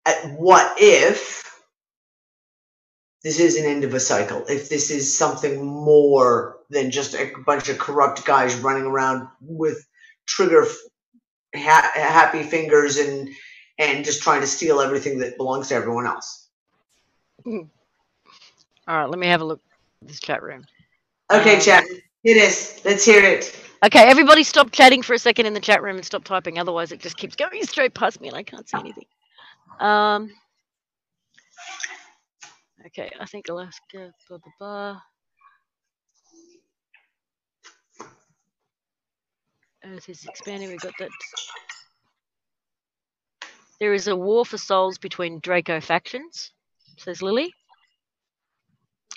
at what if this is an end of a cycle, if this is something more than just a bunch of corrupt guys running around with trigger happy fingers and just trying to steal everything that belongs to everyone else. All right, let me have a look at this chat room. Okay, chat. It is. Let's hear it. Okay, everybody stop chatting for a second in the chat room and stop typing. Otherwise, it just keeps going straight past me and I can't see anything. Okay, I think Alaska, blah, blah, blah. Earth is expanding. We got that. There is a war for souls between Draco factions, says Lily.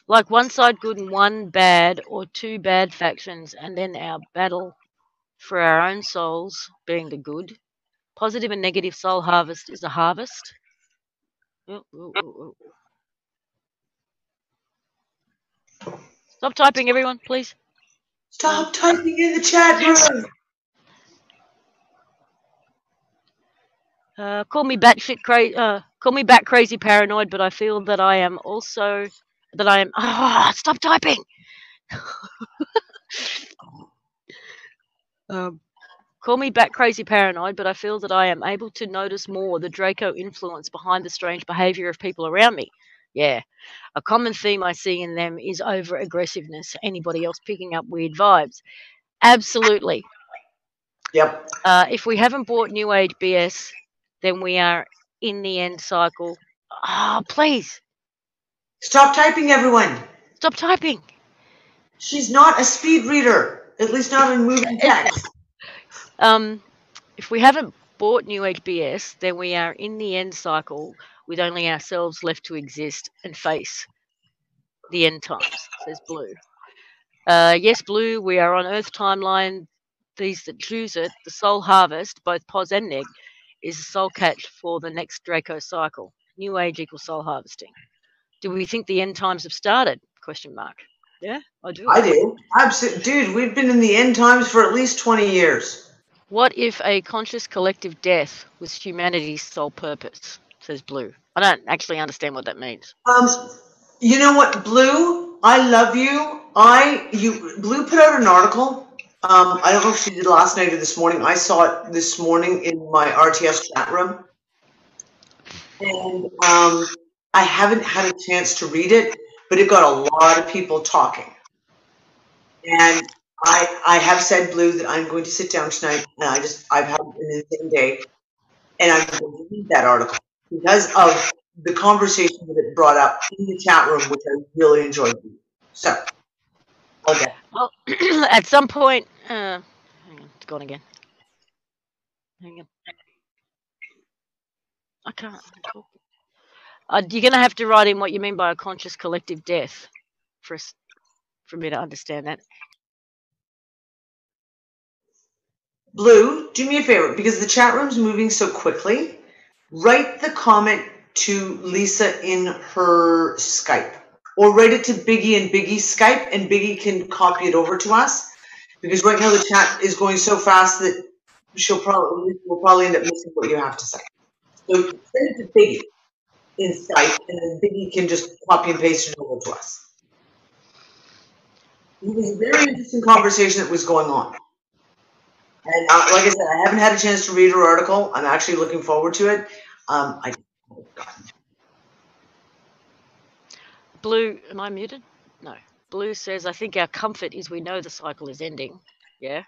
Like one side good and one bad, or two bad factions, and then our battle for our own souls being the good. Positive and negative soul harvest is a harvest. Stop typing, everyone, please. Stop typing in the chat room. Call me batshit crazy. Call me bat crazy paranoid, but I feel that I am also that I am. Stop typing. Call me bat crazy paranoid, but I feel that I am able to notice more the Draco influence behind the strange behavior of people around me. Yeah. A common theme I see in them is over aggressiveness. Anybody else picking up weird vibes? Absolutely. Yep. If we haven't bought New Age BS, then we are in the end cycle. Please. Stop typing, everyone. Stop typing. She's not a speed reader, at least not in moving text. If we haven't bought New Age BS, then we are in the end cycle with only ourselves left to exist and face the end times, says Blue. Yes, Blue, we are on Earth timeline. These that choose it, the soul harvest, both pos and neg, is a soul catch for the next Draco cycle. New Age equals soul harvesting. Do we think the end times have started? Question mark. Yeah, I do. I do. Absolutely. Dude, we've been in the end times for at least 20 years. What if a conscious collective death was humanity's sole purpose, says Blue. I don't actually understand what that means. You know what, Blue? I love you. Blue put out an article. I don't know if she did last night or this morning. I saw it this morning in my RTS chat room. And I haven't had a chance to read it, but it got a lot of people talking. And I have said, Blue, that I'm going to sit down tonight, and I've had an insane day, and I'm going to read that article because of the conversation that it brought up in the chat room, which I really enjoyed. So, okay. Well, at some point, hang on, it's gone again. Hang on. I can't talk. You're going to have to write in what you mean by a conscious collective death for me to understand that. Blue, do me a favor, because the chat room's moving so quickly, write the comment to Lisa in her Skype, or write it to Biggie and Biggie's Skype, and Biggie can copy it over to us, because right now the chat is going so fast that we'll probably end up missing what you have to say. So send it to Biggie in Skype, and then Biggie can just copy and paste it over to us. It was a very interesting conversation that was going on. And like I said, I haven't had a chance to read her article. I'm actually looking forward to it. Blue, am I muted? No. Blue says, I think our comfort is we know the cycle is ending. Yeah.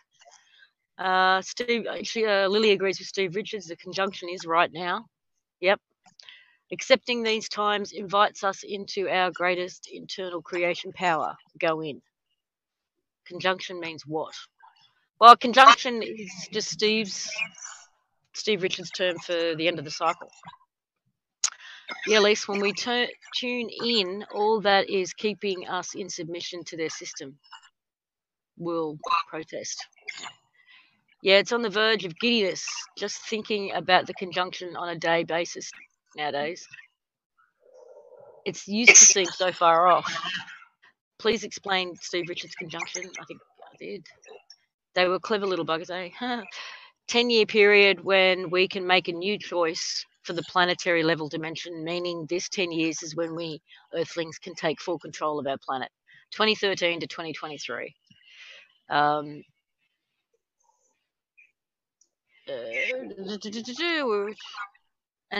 Steve, actually, Lily agrees with Steve Richards. The conjunction is right now. Yep. Accepting these times invites us into our greatest internal creation power. Go in. Conjunction means what? Well, conjunction is just Steve Richards' term for the end of the cycle. Yeah, Lise, when we tune in, all that is keeping us in submission to their system will protest. Yeah, it's on the verge of giddiness just thinking about the conjunction on a day basis nowadays. It's used to seem so far off. Please explain Steve Richards' conjunction. I think I did. They were clever little buggers, eh? 10-year period when we can make a new choice for the planetary level dimension, meaning this 10 years is when we Earthlings can take full control of our planet. 2013 to 2023. And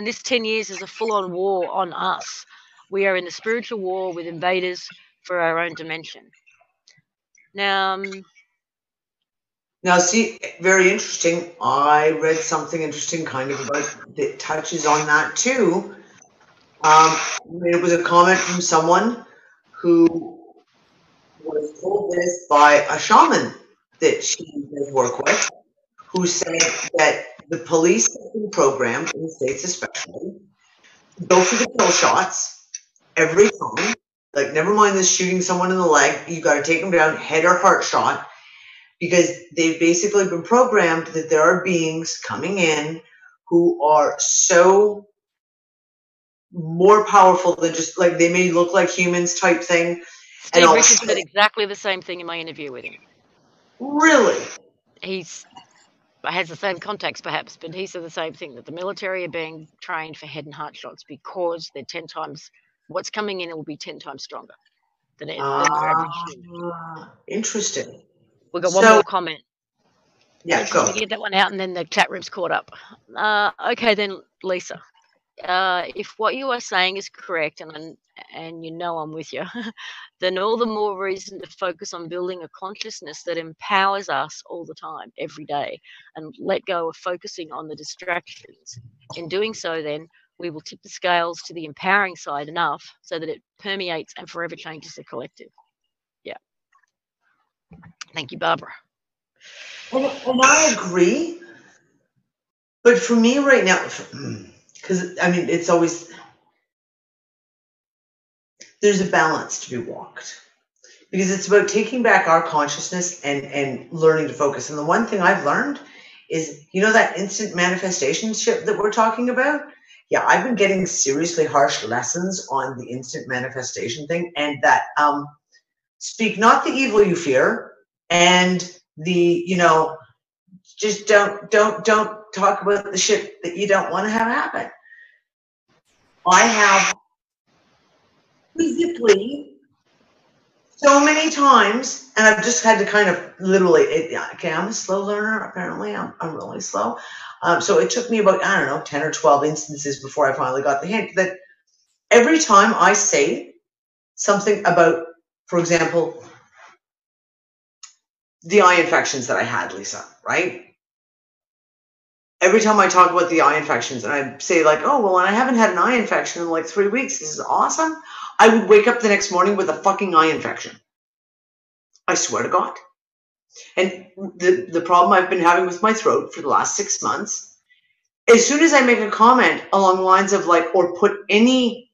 this 10 years is a full-on war on us. We are in a spiritual war with invaders for our own dimension. Now, Now, see, very interesting. I read something interesting kind of about that touches on that too. It was a comment from someone who was told this by a shaman that she does work with, who said that the police have been programmed, in the States especially, to go for the kill shots every time. Like, never mind this shooting someone in the leg, you got to take them down, head or heart shot, because they've basically been programmed that there are beings coming in who are so more powerful than just like they may look like humans type thing. Steve Richards said exactly the same thing in my interview with him. Really? He's has the same contacts perhaps, but he said the same thing, that the military are being trained for head and heart shots because they're 10 times, what's coming in will be 10 times stronger than your average human. Interesting. We've got one more comment. Yeah, Let's go. get that one out, and then the chat room's caught up. Okay, then, Lisa. If what you are saying is correct, and you know I'm with you, then all the more reason to focus on building a consciousness that empowers us all the time, every day, and let go of focusing on the distractions. In doing so, then, we will tip the scales to the empowering side enough so that it permeates and forever changes the collective. Yeah. Thank you, Barbara. And I agree. But for me right now, because I mean, it's always, there's a balance to be walked. Because it's about taking back our consciousness and learning to focus. And the one thing I've learned is, you know, that instant manifestation shit that we're talking about? Yeah, I've been getting seriously harsh lessons on the instant manifestation thing, and that speak not the evil you fear, and the, you know, just don't talk about the shit that you don't want to have happen. I have physically so many times, and I've just had to kind of literally, okay, I'm a slow learner, apparently. I'm really slow. So it took me about, I don't know, 10 or 12 instances before I finally got the hint that every time I say something about, for example, the eye infections that I had, Lisa, right? Every time I talk about the eye infections and I say like, oh, well, I haven't had an eye infection in like 3 weeks. This is awesome. I would wake up the next morning with a fucking eye infection. I swear to God. And the problem I've been having with my throat for the last 6 months, as soon as I make a comment along the lines of like, or put any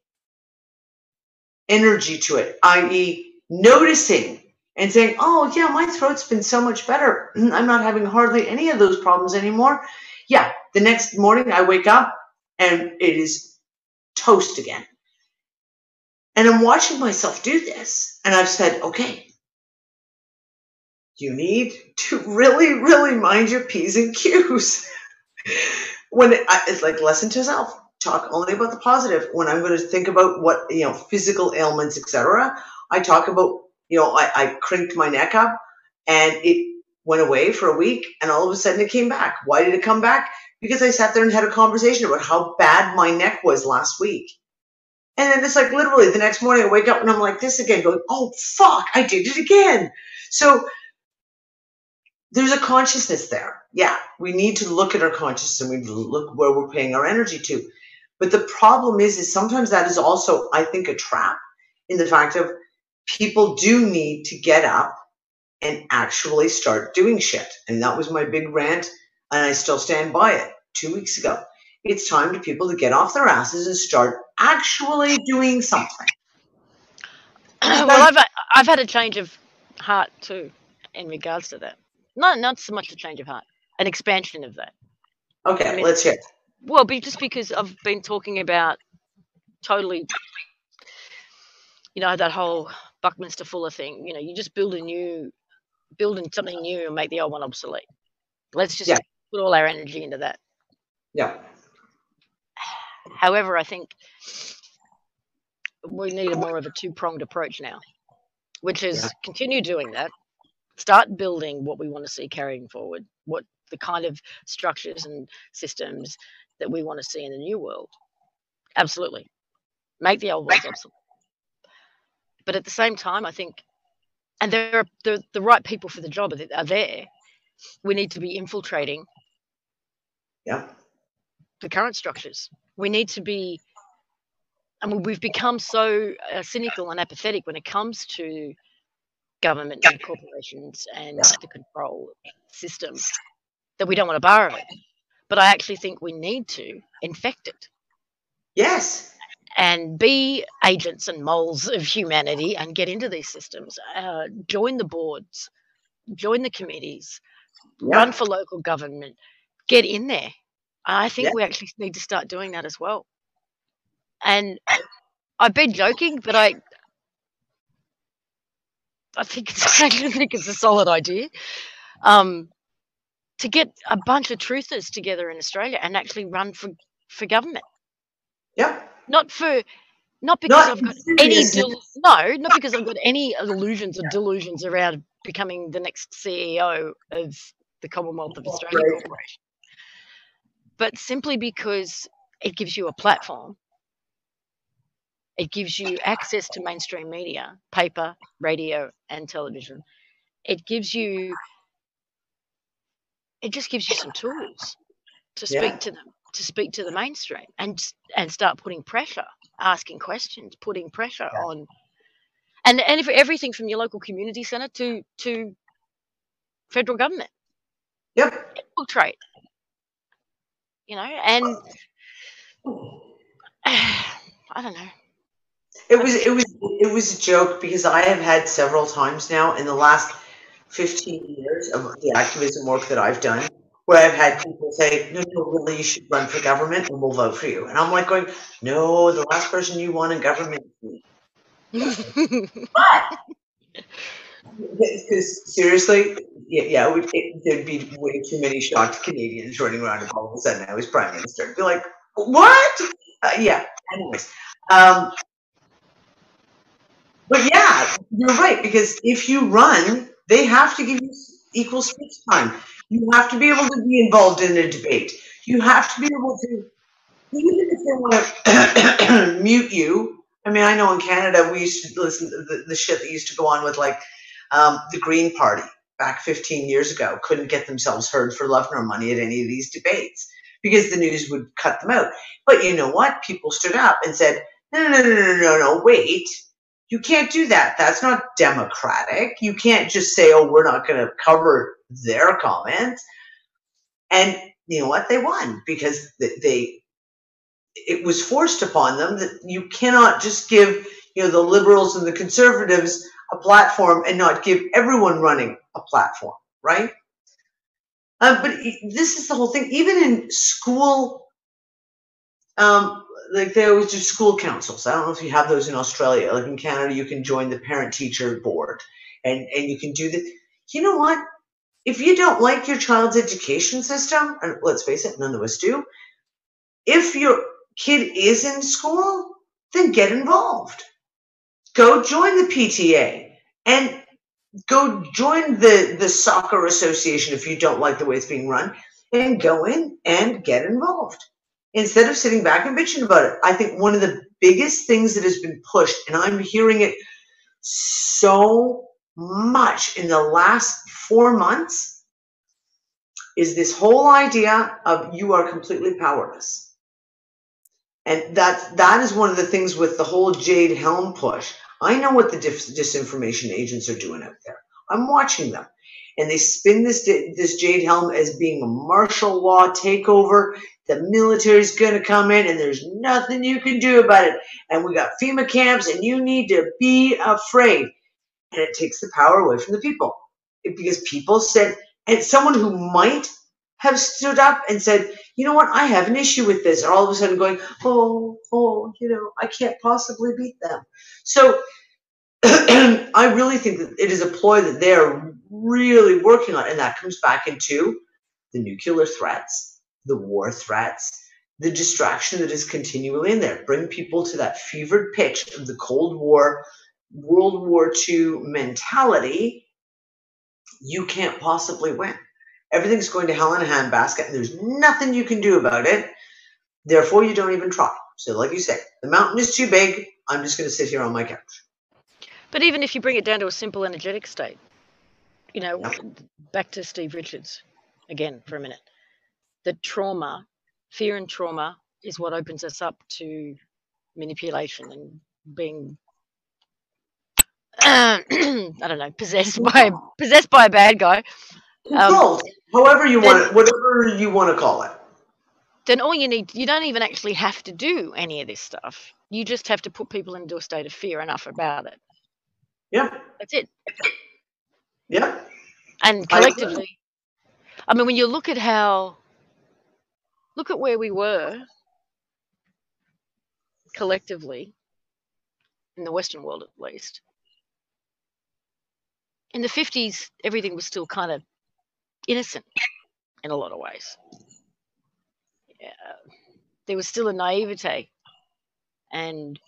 energy to it, i.e. noticing and saying, oh yeah, my throat's been so much better. I'm not having hardly any of those problems anymore. Yeah, the next morning I wake up and it is toast again. And I'm watching myself do this. And I've said, okay, you need to really, really mind your P's and Q's. When it's like lesson to self, talk only about the positive. When I'm going to think about what, you know, physical ailments, etc., I talk about, you know, I crinked my neck up and it went away for a week and all of a sudden it came back. Why did it come back? Because I sat there and had a conversation about how bad my neck was last week. And then it's like literally the next morning I wake up and I'm like this again, going, oh, fuck, I did it again. So there's a consciousness there. Yeah, we need to look at our consciousness and we need to look where we're paying our energy to. But the problem is sometimes that is also, I think, a trap in the fact of people do need to get up and actually start doing shit. And that was my big rant, and I still stand by it 2 weeks ago. It's time for people to get off their asses and start actually doing something. Well, I've had a change of heart too in regards to that. Not so much a change of heart, an expansion of that. Okay, I mean, let's hear it. Well, just because I've been talking about totally, you know, that whole Buckminster Fuller thing. You know, you just building something new and make the old one obsolete. Let's just put all our energy into that. Yeah. However, I think we need more of a two-pronged approach now, which is continue doing that, start building what we want to see carrying forward, what the kind of structures and systems that we want to see in the new world. Absolutely. Make the old ones obsolete. But at the same time, I think, and there are the right people for the job are there, We need to be infiltrating Yeah. the current structures. We need to be, I mean, we've become so cynical and apathetic when it comes to government and corporations and the control system that we don't want to borrow it. But I actually think we need to infect it Yes. and be agents and moles of humanity and get into these systems, join the boards, join the committees, run for local government, get in there. I think we actually need to start doing that as well. And I've been joking, but I think it's a solid idea. To get a bunch of truthers together in Australia and actually run for government. Yep. Not because I've got any not because I've got any illusions or delusions around becoming the next CEO of the Commonwealth of Australia Corporation, but simply because it gives you a platform. It gives you access to mainstream media, paper, radio, and television. It just gives you some tools to speak to them, to speak to the mainstream, and start putting pressure, asking questions, putting pressure on, and if everything from your local community centre to federal government. Yep. Infiltrate, and I don't know. It was a joke because I have had several times now in the last 15 years of the activism work that I've done, where I've had people say, no, really, you should run for government and we'll vote for you. And I'm like going, no, the last person you want in government is me. Because seriously, there'd be way too many shocked Canadians running around if all of a sudden I was Prime Minister. I'd be like, what? Anyways. But yeah, you're right, because if you run, they have to give you equal speech time. You have to be able to be involved in a debate. You have to be able to, even if they want to mute you. I mean, I know in Canada, we used to listen to the shit that used to go on with like the Green Party back 15 years ago, couldn't get themselves heard for love nor money at any of these debates because the news would cut them out. But you know what? People stood up and said, no, wait. You can't do that. That's not democratic. You can't just say, oh, we're not going to cover their comments. And you know what? They won because it was forced upon them that you cannot just give, the liberals and the conservatives a platform and not give everyone running a platform, right? But this is the whole thing. Even in school, like they always do school councils. I don't know if you have those in Australia. Like in Canada, you can join the parent-teacher board and you can do that. You know what? If you don't like your child's education system, and let's face it, none of us do, if your kid is in school, then get involved. Go join the PTA and go join the soccer association if you don't like the way it's being run, and go in and get involved. Instead of sitting back and bitching about it. I think one of the biggest things that has been pushed, and I'm hearing it so much in the last 4 months, is this whole idea of you are completely powerless. And that is one of the things with the whole Jade Helm push. I know what the disinformation agents are doing out there. I'm watching them. And they spin this Jade Helm as being a martial law takeover. The military's going to come in and there's nothing you can do about it. And we got FEMA camps and you need to be afraid. And it takes the power away from the people. Because people said, and someone who might have stood up and said, you know what, I have an issue with this, are all of a sudden going, I can't possibly beat them. So I really think that it is a ploy that they're really working on, and that comes back into the nuclear threats, the war threats, the distraction that is continually in there. Bring people to that fevered pitch of the Cold War, World War II mentality. You can't possibly win. Everything's going to hell in a handbasket, and there's nothing you can do about it. Therefore, you don't even try. So like you say, the mountain is too big. I'm just going to sit here on my couch. But even if you bring it down to a simple energetic state, you know, back to Steve Richards again for a minute. The trauma, fear and trauma is what opens us up to manipulation and being, I don't know, possessed by a bad guy. Controlled, however you want it, whatever you want to call it. Then all you don't even actually have to do any of this stuff. You just have to put people into a state of fear enough about it. Yeah. That's it. Yeah. And collectively, I mean, when you look at where we were collectively, in the Western world at least, in the 50s, everything was still kind of innocent in a lot of ways. Yeah. There was still a naivete, and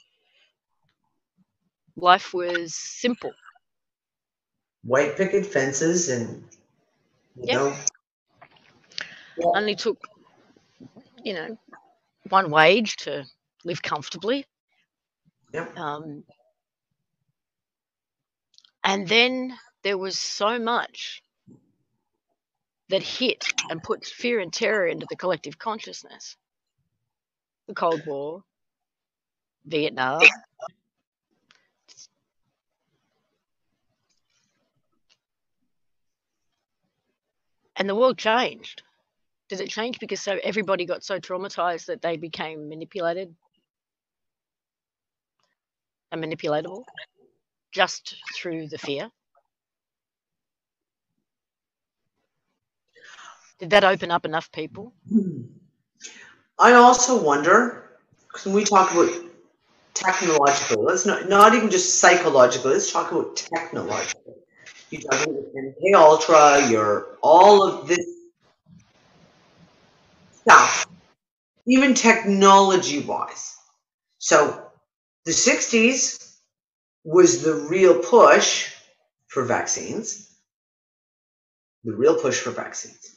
life was simple. White picket fences and, you know. Only took, you know, one wage to live comfortably. Yep. And then there was so much that hit and put fear and terror into the collective consciousness. The Cold War, Vietnam. And the world changed. Did it change because everybody got so traumatized that they became manipulated and manipulatable just through the fear? Did that open up enough people? I also wonder, because when we talk about technologically, let's not even just psychologically, let's talk about technologically. You talk about MK Ultra, all of this stuff, even technology-wise. So the 60s was the real push for vaccines. The real push for vaccines.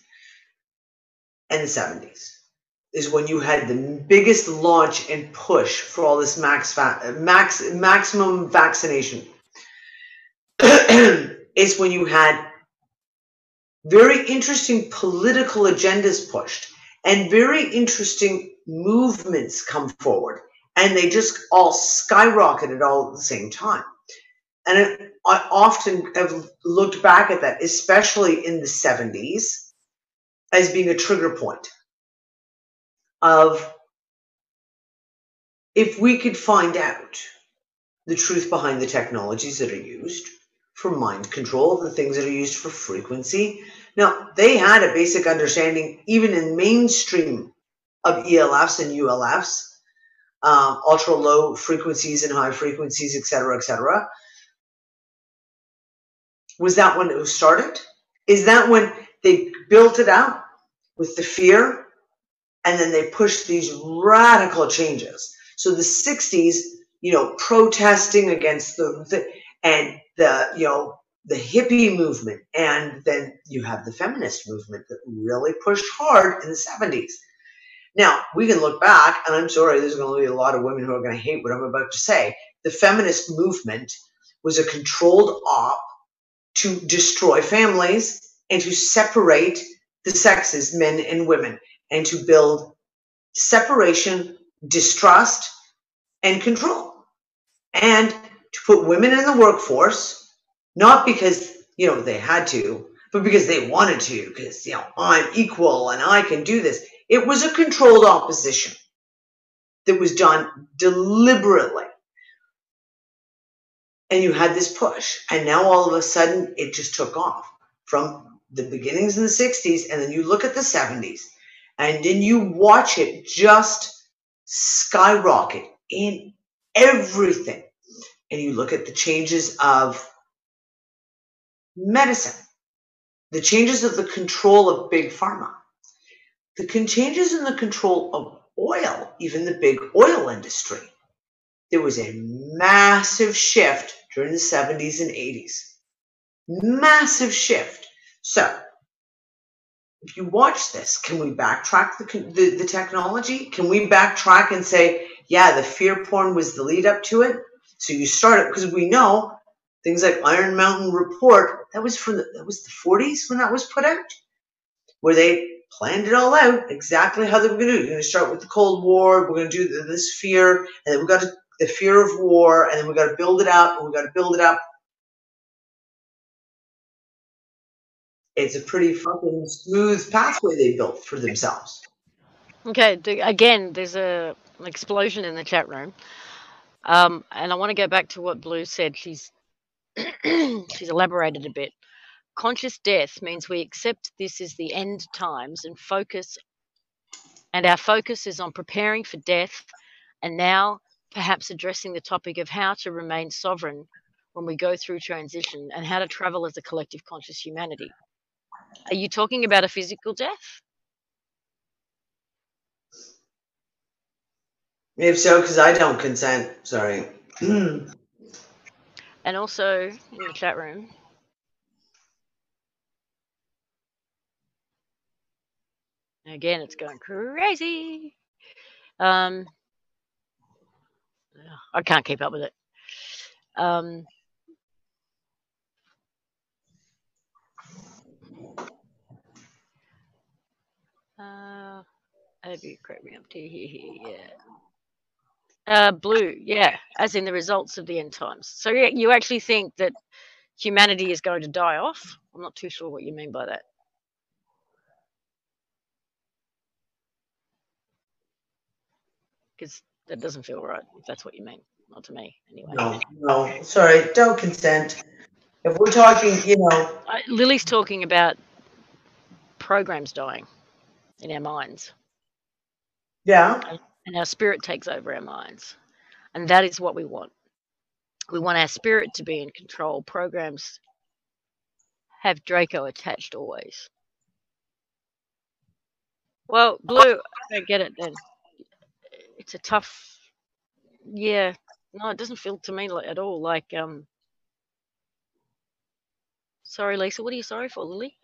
And the 70s is when you had the biggest launch and push for all this maximum vaccination. It's when you had very interesting political agendas pushed and very interesting movements come forward. And they just all skyrocketed all at the same time. And I often have looked back at that, especially in the 70s, as being a trigger point of, if we could find out the truth behind the technologies that are used for mind control, the things that are used for frequency. Now, they had a basic understanding, even in mainstream, of ELFs and ULFs, ultra low frequencies and high frequencies, et cetera, et cetera. Was that when it was started? Is that when they built it out with the fear, and then they pushed these radical changes? So the 60s, you know, protesting against the hippie movement, and then you have the feminist movement that really pushed hard in the 70s. Now, we can look back, and I'm sorry, there's going to be a lot of women who are going to hate what I'm about to say. The feminist movement was a controlled op to destroy families and to separate the sexes, men and women, and to build separation, distrust, and control. And to put women in the workforce, not because, you know, they had to, but because they wanted to, because, you know, I'm equal and I can do this. It was a controlled opposition that was done deliberately. And you had this push. And now all of a sudden, it just took off from the beginnings in the 60s. And then you look at the 70s. And then you watch it just skyrocket in everything. And you look at the changes of medicine, the changes of the control of big pharma, the changes in the control of oil, even the big oil industry. There was a massive shift during the 70s and 80s. Massive shift. So, if you watch this, can we backtrack the technology? Can we backtrack and say, yeah, the fear porn was the lead up to it? So you start it, because we know things like Iron Mountain Report. That was the 40s when that was put out, where they planned it all out exactly how they were going to do it. You're going to start with the Cold War. We're going to do this fear, and then we got the fear of war, and then we got to build it up, and we got to build it up. It's a pretty fucking smooth pathway they built for themselves. Okay, again, there's an explosion in the chat room. And I want to go back to what Blue said. She's elaborated a bit. Conscious death means we accept this is the end times and our focus is on preparing for death, and now perhaps addressing the topic of how to remain sovereign when we go through transition and how to travel as a collective conscious humanity. Are you talking about a physical death? If so, because I don't consent. Sorry. And also in the chat room, again, it's going crazy. I can't keep up with it. Have you correct me up to yeah. Blue, yeah, as in the results of the end times. So yeah, you actually think that humanity is going to die off? I'm not too sure what you mean by that. Because that doesn't feel right, if that's what you mean. Not to me, anyway. No, sorry, don't consent. If we're talking, Lily's talking about programs dying in our minds. Yeah. And our spirit takes over our minds. And that is what we want. We want our spirit to be in control. Programs have Draco attached always. Well, Blue, I don't get it then. It's a tough... Yeah. No, it doesn't feel to me at all like... Sorry, Lisa. What are you sorry for, Lily?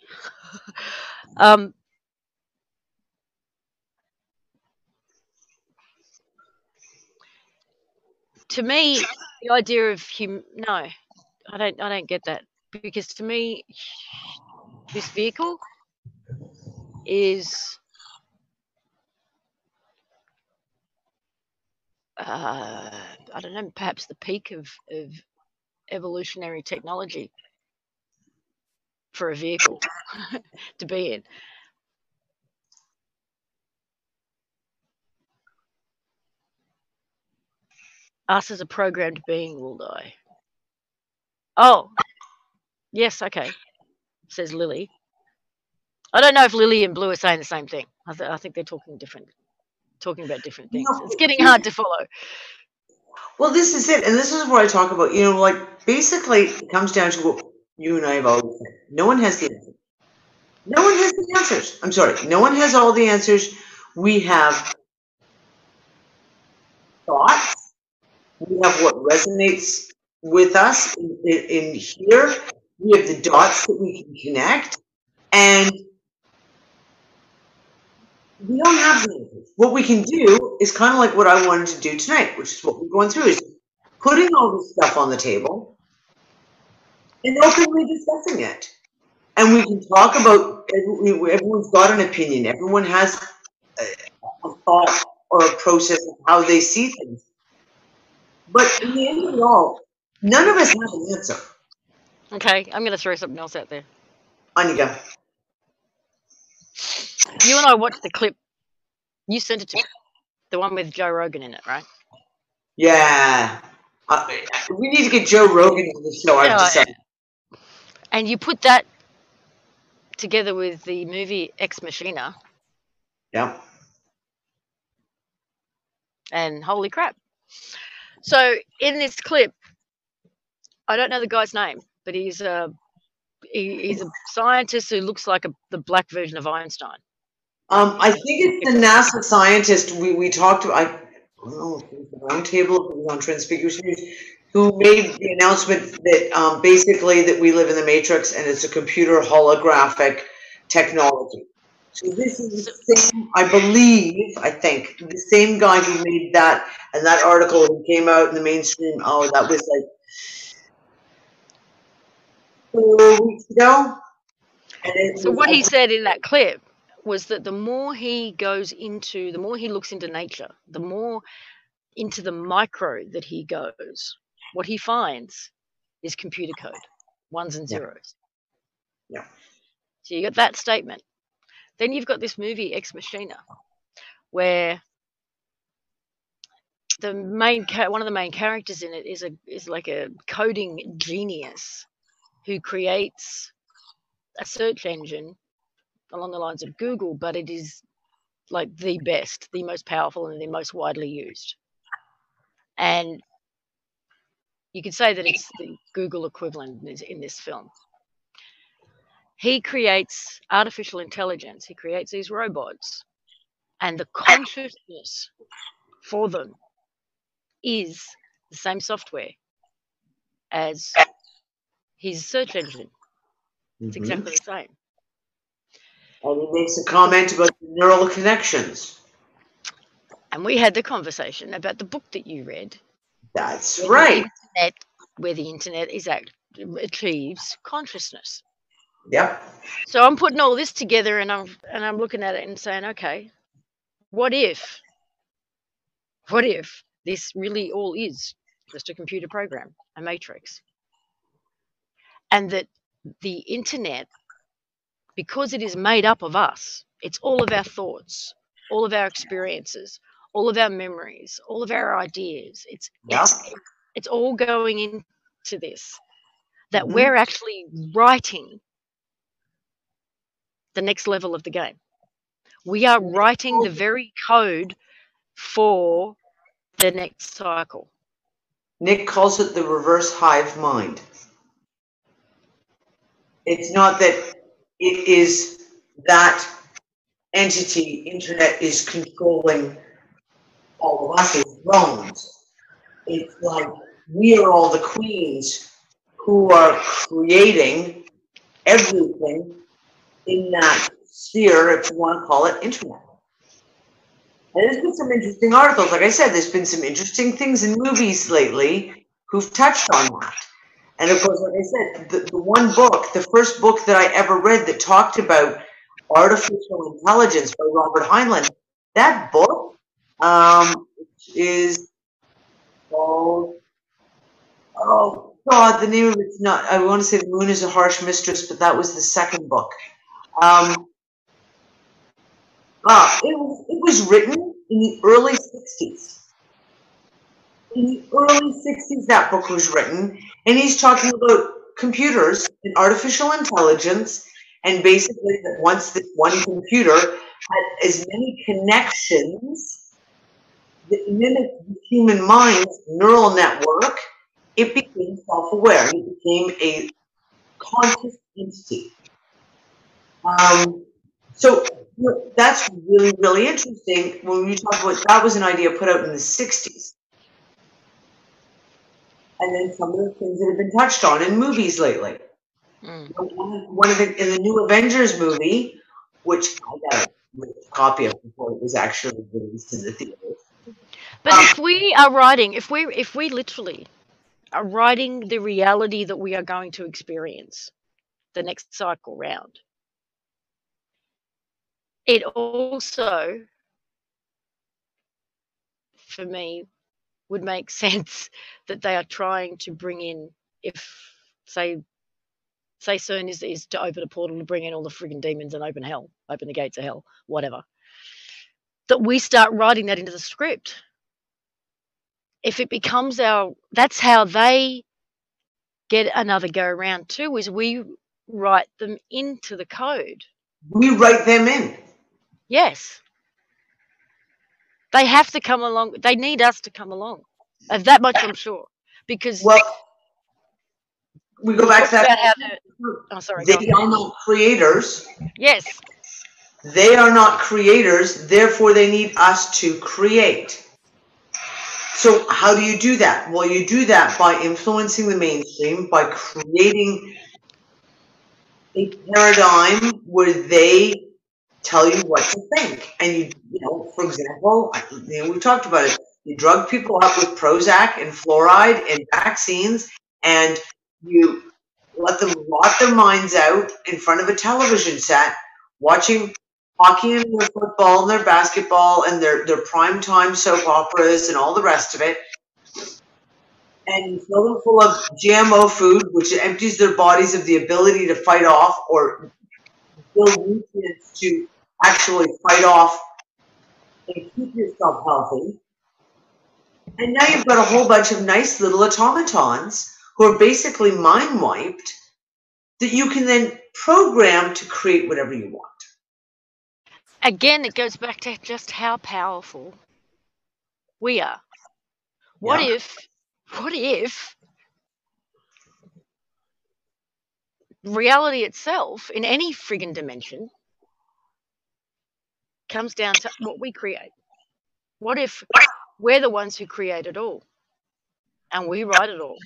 To me, the idea of no, I don't get that, because to me, this vehicle is I don't know, perhaps the peak of evolutionary technology for a vehicle to be in. Us as a programmed being will die. Oh, yes, okay, says Lily. I don't know if Lily and Blue are saying the same thing. I think they're talking about different things. It's getting hard to follow. Well, this is it. And this is where I talk about, basically it comes down to what you and I have always said. No one has the answers. No one has the answers. I'm sorry. No one has all the answers. We have thoughts. We have what resonates with us in here. We have the dots that we can connect. And we don't have the answers. What we can do is kind of like what I wanted to do tonight, which is what we're going through, is putting all this stuff on the table and openly discussing it. And we can talk about, everyone's got an opinion. Everyone has a thought or a process of how they see things. But in the end of it all, none of us have an answer. Okay, I'm going to throw something else out there. On you go. You and I watched the clip. You sent it to me. The one with Joe Rogan in it, right? Yeah. We need to get Joe Rogan on the show. I've decided. And you put that together with the movie Ex Machina. Yeah. And holy crap. So in this clip, I don't know the guy's name, but he's a scientist who looks like the black version of Einstein. I think it's the NASA scientist we talked to. I don't know if it was the roundtable, if it was on Transfiguration News, who made the announcement that basically that we live in the Matrix and it's a computer holographic technology. So this is the same, I think, the same guy who made that, and that article came out in the mainstream. Oh, that was like 4 weeks ago. And it So was, what he said in that clip was that the more he looks into nature, the more into the micro that he goes, what he finds is computer code, ones and zeros. Yeah. So you got that statement. Then you've got this movie Ex Machina, where one of the main characters in it is like a coding genius who creates a search engine along the lines of Google, but it is like the best, the most powerful, and the most widely used. And you could say that it's the Google equivalent in this film. He creates artificial intelligence. He creates these robots, and the consciousness for them is the same software as his search engine. It's exactly the same. And he makes a comment about the neural connections. And we had the conversation about the book that you read. That's right. Where the internet achieves consciousness. Yep. So I'm putting all this together, and I'm looking at it and saying, okay, what if this really all is just a computer program, a matrix, and that the internet, because it is made up of us, it's all of our thoughts, all of our experiences, all of our memories, all of our ideas. It's all going into this, that we're actually writing the next level of the game. We are writing the very code for the next cycle. Nick calls it the reverse hive mind. It's not that it is that entity, internet, is controlling all of us as drones. It's like we are all the queens who are creating everything in that sphere, if you want to call it internet. And there's been some interesting articles. Like I said, there's been some interesting things in movies lately who've touched on that. And of course, like I said, the one book, the first book that I ever read that talked about artificial intelligence by Robert Heinlein, that book is called, oh God, the name of it's not, I want to say The Moon is a Harsh Mistress, but that was the second book. It was written in the early 60s. In the early 60s, that book was written, and he's talking about computers and artificial intelligence, and basically that once this one computer had as many connections that mimicked the human mind's neural network, it became self-aware. It became a conscious entity. So that's really, really interesting when we talk about, that was an idea put out in the 60s. And then some of the things that have been touched on in movies lately. One of the, in the new Avengers movie, which I got a copy of before it was actually released in the theaters. But if we are writing, if we literally are writing the reality that we are going to experience the next cycle round, it also, for me, would make sense that they are trying to bring in, if say CERN is to open a portal to bring in all the friggin' demons and open the gates of hell, whatever, that we start writing that into the script. If it becomes that's how they get another go around too, is we write them into the code. We write them in. Yes. They have to come along. They need us to come along. Of that much I'm sure. Because we go back to that. They are not creators. Yes. They are not creators, therefore they need us to create. So how do you do that? Well, you do that by influencing the mainstream, by creating a paradigm where they tell you what to think. And you know, for example, we talked about it. You drug people up with Prozac and fluoride and vaccines, and you let them rot their minds out in front of a television set, watching hockey and their football and their basketball and their primetime soap operas and all the rest of it. And you fill them full of GMO food, which empties their bodies of the ability to fight off or build nutrients to actually fight off and keep yourself healthy. And now you've got a whole bunch of nice little automatons who are basically mind wiped that you can then program to create whatever you want. Again, it goes back to just how powerful we are. What if reality itself in any friggin' dimension comes down to what we create? What if we're the ones who create it all and we write it all?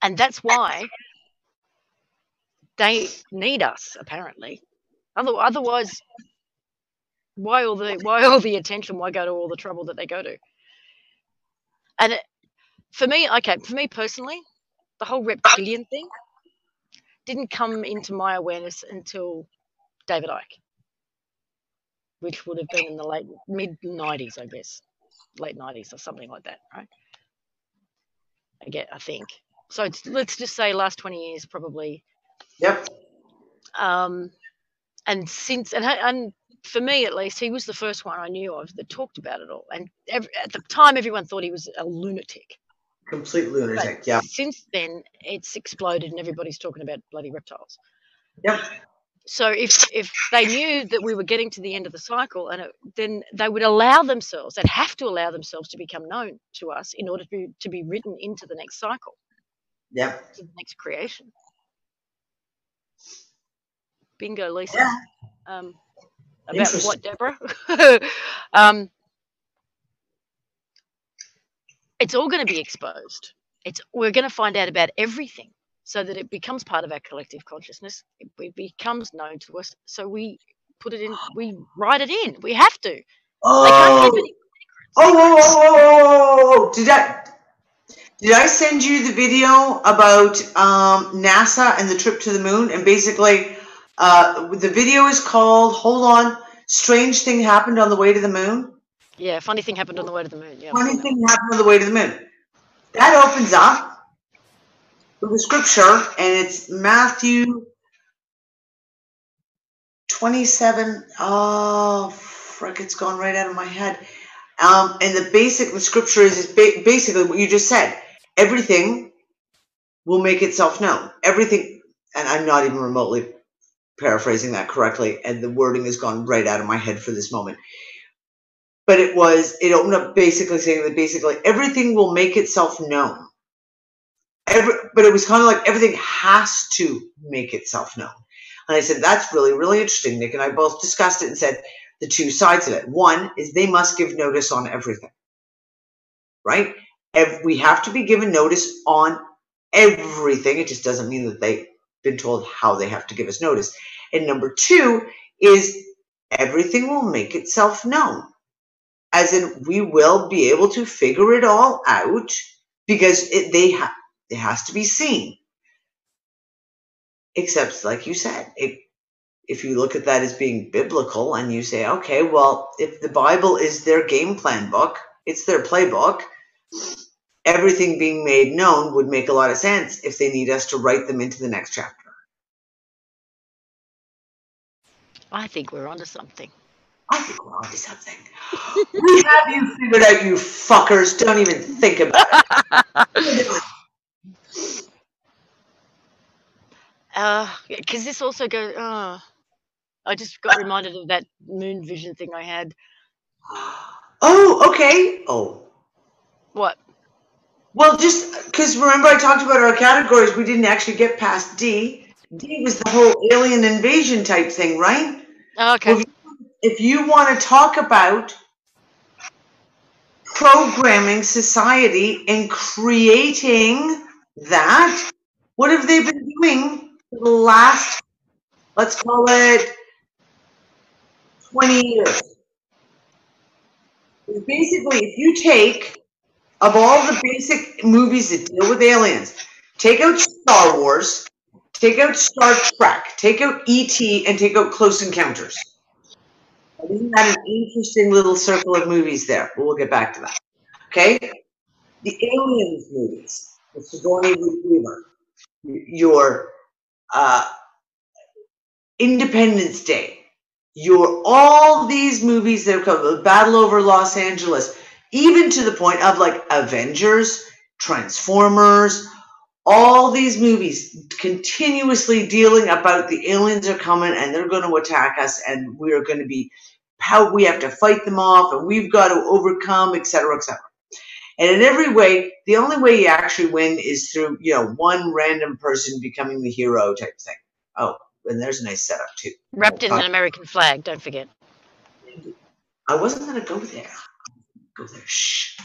And that's why they need us, apparently. Otherwise, why all the attention? Why go to all the trouble that they go to? And for me personally, the whole reptilian thing didn't come into my awareness until David Icke, which would have been in the mid-90s, I guess. Late 90s or something like that, right? I think. So let's just say last 20 years probably. Yep. And for me at least, he was the first one I knew of that talked about it all. And at the time, everyone thought he was a lunatic. Complete lunatic, yeah. Since then, it's exploded and everybody's talking about bloody reptiles. Yep. So if they knew that we were getting to the end of the cycle, then they would allow themselves, they'd have to allow themselves to become known to us in order to be written into the next cycle. Yep. To the next creation. Bingo, Lisa. Yeah. About what, Deborah? It's all going to be exposed. We're going to find out about everything so that it becomes part of our collective consciousness. It becomes known to us. So we put it in, we write it in. We have to. Oh. They can't keep it secrets. Oh. Did I send you the video about NASA and the trip to the moon? And basically, the video is called, hold on, Strange Thing Happened on the Way to the Moon. Yeah, funny thing happened on the way to the moon. Yeah, funny thing happened on the way to the moon. That opens up with the scripture, and it's Matthew 27. Oh, frick, it's gone right out of my head. And the scripture is basically what you just said. Everything will make itself known. Everything, and I'm not even remotely paraphrasing that correctly, and the wording has gone right out of my head for this moment. But it opened up basically saying that everything will make itself known. But it was kind of like everything has to make itself known. And I said, that's really, really interesting. Nick and I both discussed it and said the two sides of it. One is they must give notice on everything, right? We have to be given notice on everything. It just doesn't mean that they've been told how they have to give us notice. And number two is everything will make itself known. As in, we will be able to figure it all out because it has to be seen. Except, like you said, if you look at that as being biblical and you say, okay, well, if the Bible is their game plan book, it's their playbook, everything being made known would make a lot of sense if they need us to write them into the next chapter. I think we're onto something. I think we're onto something. We have you figured out, you fuckers. Don't even think about it. Because this also goes, I just got reminded of that moon vision thing I had. Oh, okay. Oh. What? Well, just because remember I talked about our categories, we didn't actually get past D. D was the whole alien invasion type thing, right? Oh, okay. Well, if you want to talk about programming society and creating that, what have they been doing for the last, let's call it 20 years? Basically, if you take, of all the basic movies that deal with aliens, take out Star Wars, Take out Star Trek, take out E.T., and take out Close Encounters. Isn't that an interesting little circle of movies there? We'll get back to that. Okay? The Aliens movies, the Sigourney Weaver, your Independence Day, your all these movies that have come, the Battle over Los Angeles, even to the point of like Avengers, Transformers, all these movies continuously dealing about the aliens are coming and they're going to attack us and we're going to be how we have to fight them off and we've got to overcome, etc., etc. And in every way, the only way you actually win is through, one random person becoming the hero type thing. Oh, and there's a nice setup too. Wrapped in an American flag, don't forget. I wasn't going to go there. Go there. Shh.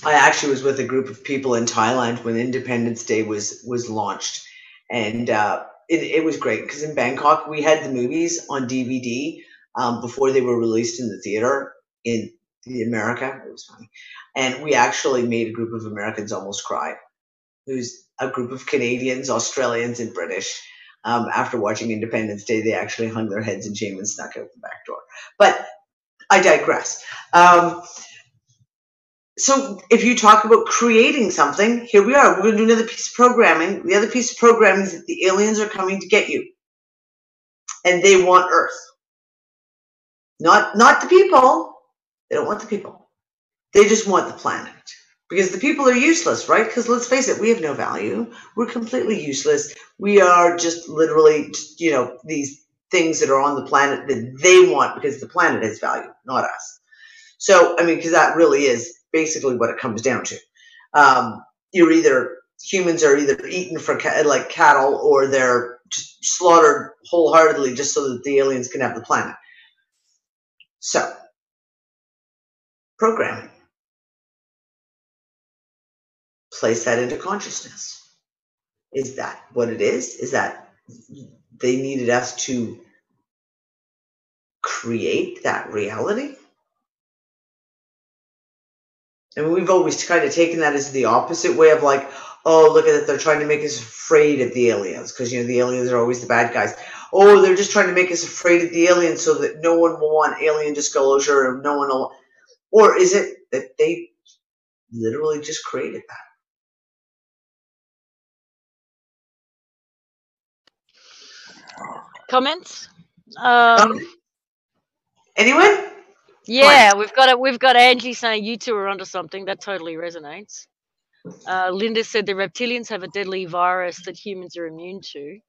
I actually was with a group of people in Thailand when Independence Day was launched, and it was great because in Bangkok we had the movies on DVD before they were released in the theater in America. It was funny, and we actually made a group of Americans almost cry. It was a group of Canadians, Australians, and British. After watching Independence Day, they actually hung their heads in shame and snuck out the back door. But I digress. So if you talk about creating something, here we are. We're going to do another piece of programming. The other piece of programming is that the aliens are coming to get you. And they want Earth. Not the people. They don't want the people. They just want the planet. Because the people are useless, right? Because let's face it, we have no value. We're completely useless. We are just literally, these things that are on the planet that they want because the planet has value, not us. So, because that really is basically what it comes down to. Humans are either eaten for like cattle or they're just slaughtered wholeheartedly just so that the aliens can have the planet. So, programming. Place that into consciousness. Is that what it is? Is that they needed us to create that reality? And we've always kind of taken that as the opposite way of like, oh, look at it, they're trying to make us afraid of the aliens because, the aliens are always the bad guys. Oh, they're just trying to make us afraid of the aliens so that no one will want alien disclosure and no one will. Or is it that they literally just created that? Comments? Anyone? Yeah, we've got Angie saying you two are onto something. That totally resonates. Linda said the reptilians have a deadly virus that humans are immune to.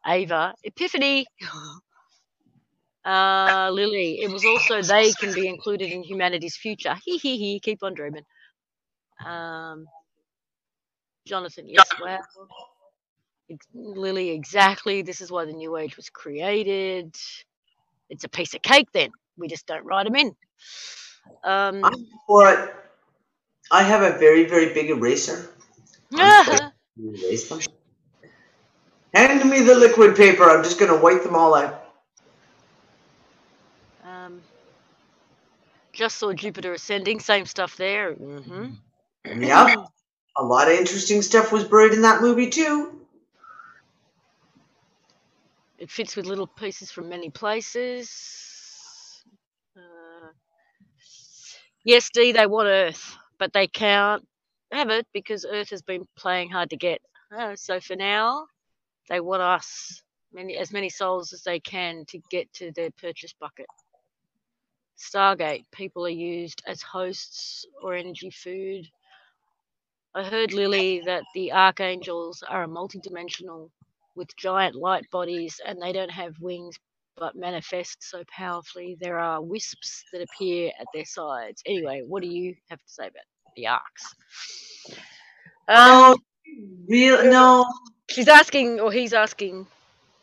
Ava, Epiphany. Lily, it was also they can be included in humanity's future. He. Keep on dreaming. Jonathan, yes, wow. Lily, exactly. This is why the New Age was created. It's a piece of cake then. We just don't write them in. I'm for it. I have a very, very big eraser. Erase them. Hand me the liquid paper. I'm just going to wipe them all out. Just saw Jupiter ascending. Same stuff there. Mm-hmm. Yep. A lot of interesting stuff was buried in that movie too. It fits with little pieces from many places. Yes, Dee, they want Earth, but they can't have it because Earth has been playing hard to get. So for now, they want us, as many souls as they can to get to their purchase bucket. Stargate, people are used as hosts or energy food. I heard, Lily, that the archangels are multidimensional with giant light bodies and they don't have wings but manifest so powerfully. There are wisps that appear at their sides. Anyway, what do you have to say about the arcs? No. She's asking, or he's asking,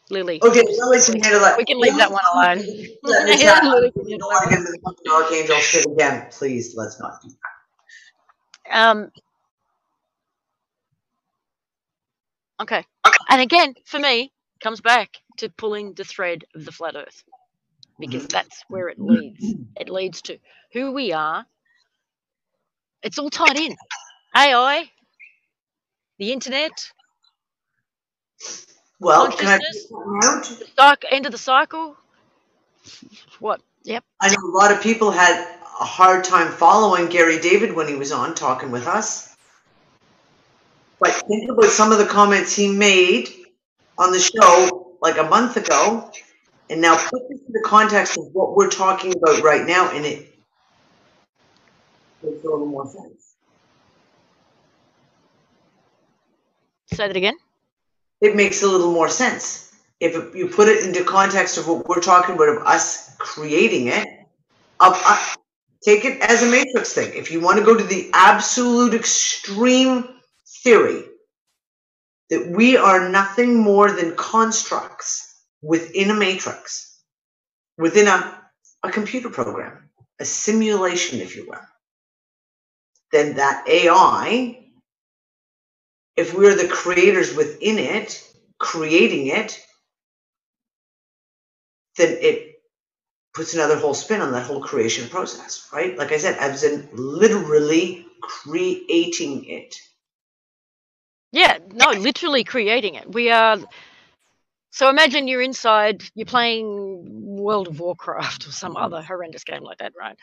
Lily. Okay, Lily can handle that. We can leave that one alone. Lily can handle the archangel shit again. Please, let's not do that. Okay. And again, for me, comes back to pulling the thread of the flat Earth, because that's where it leads. It leads to who we are. It's all tied in. AI, the internet, Well, can I Consciousness, out? end of the cycle. What? Yep. I know a lot of people had a hard time following Gary David when he was on talking with us. But think about some of the comments he made on the show like a month ago, and now put this in the context of what we're talking about right now, and it makes a little more sense. Say that again. It makes a little more sense. If you put it into context of what we're talking about, of us creating it, take it as a matrix thing. If you want to go to the absolute extreme theory that we are nothing more than constructs within a matrix, within a computer program, a simulation, if you will, then that AI, if we're the creators within it, creating it, then it puts another whole spin on that whole creation process, right? Like I said, as in literally creating it. Yeah, no, literally creating it. We are. So imagine you're inside, you're playing World of Warcraft or some other horrendous game like that, right?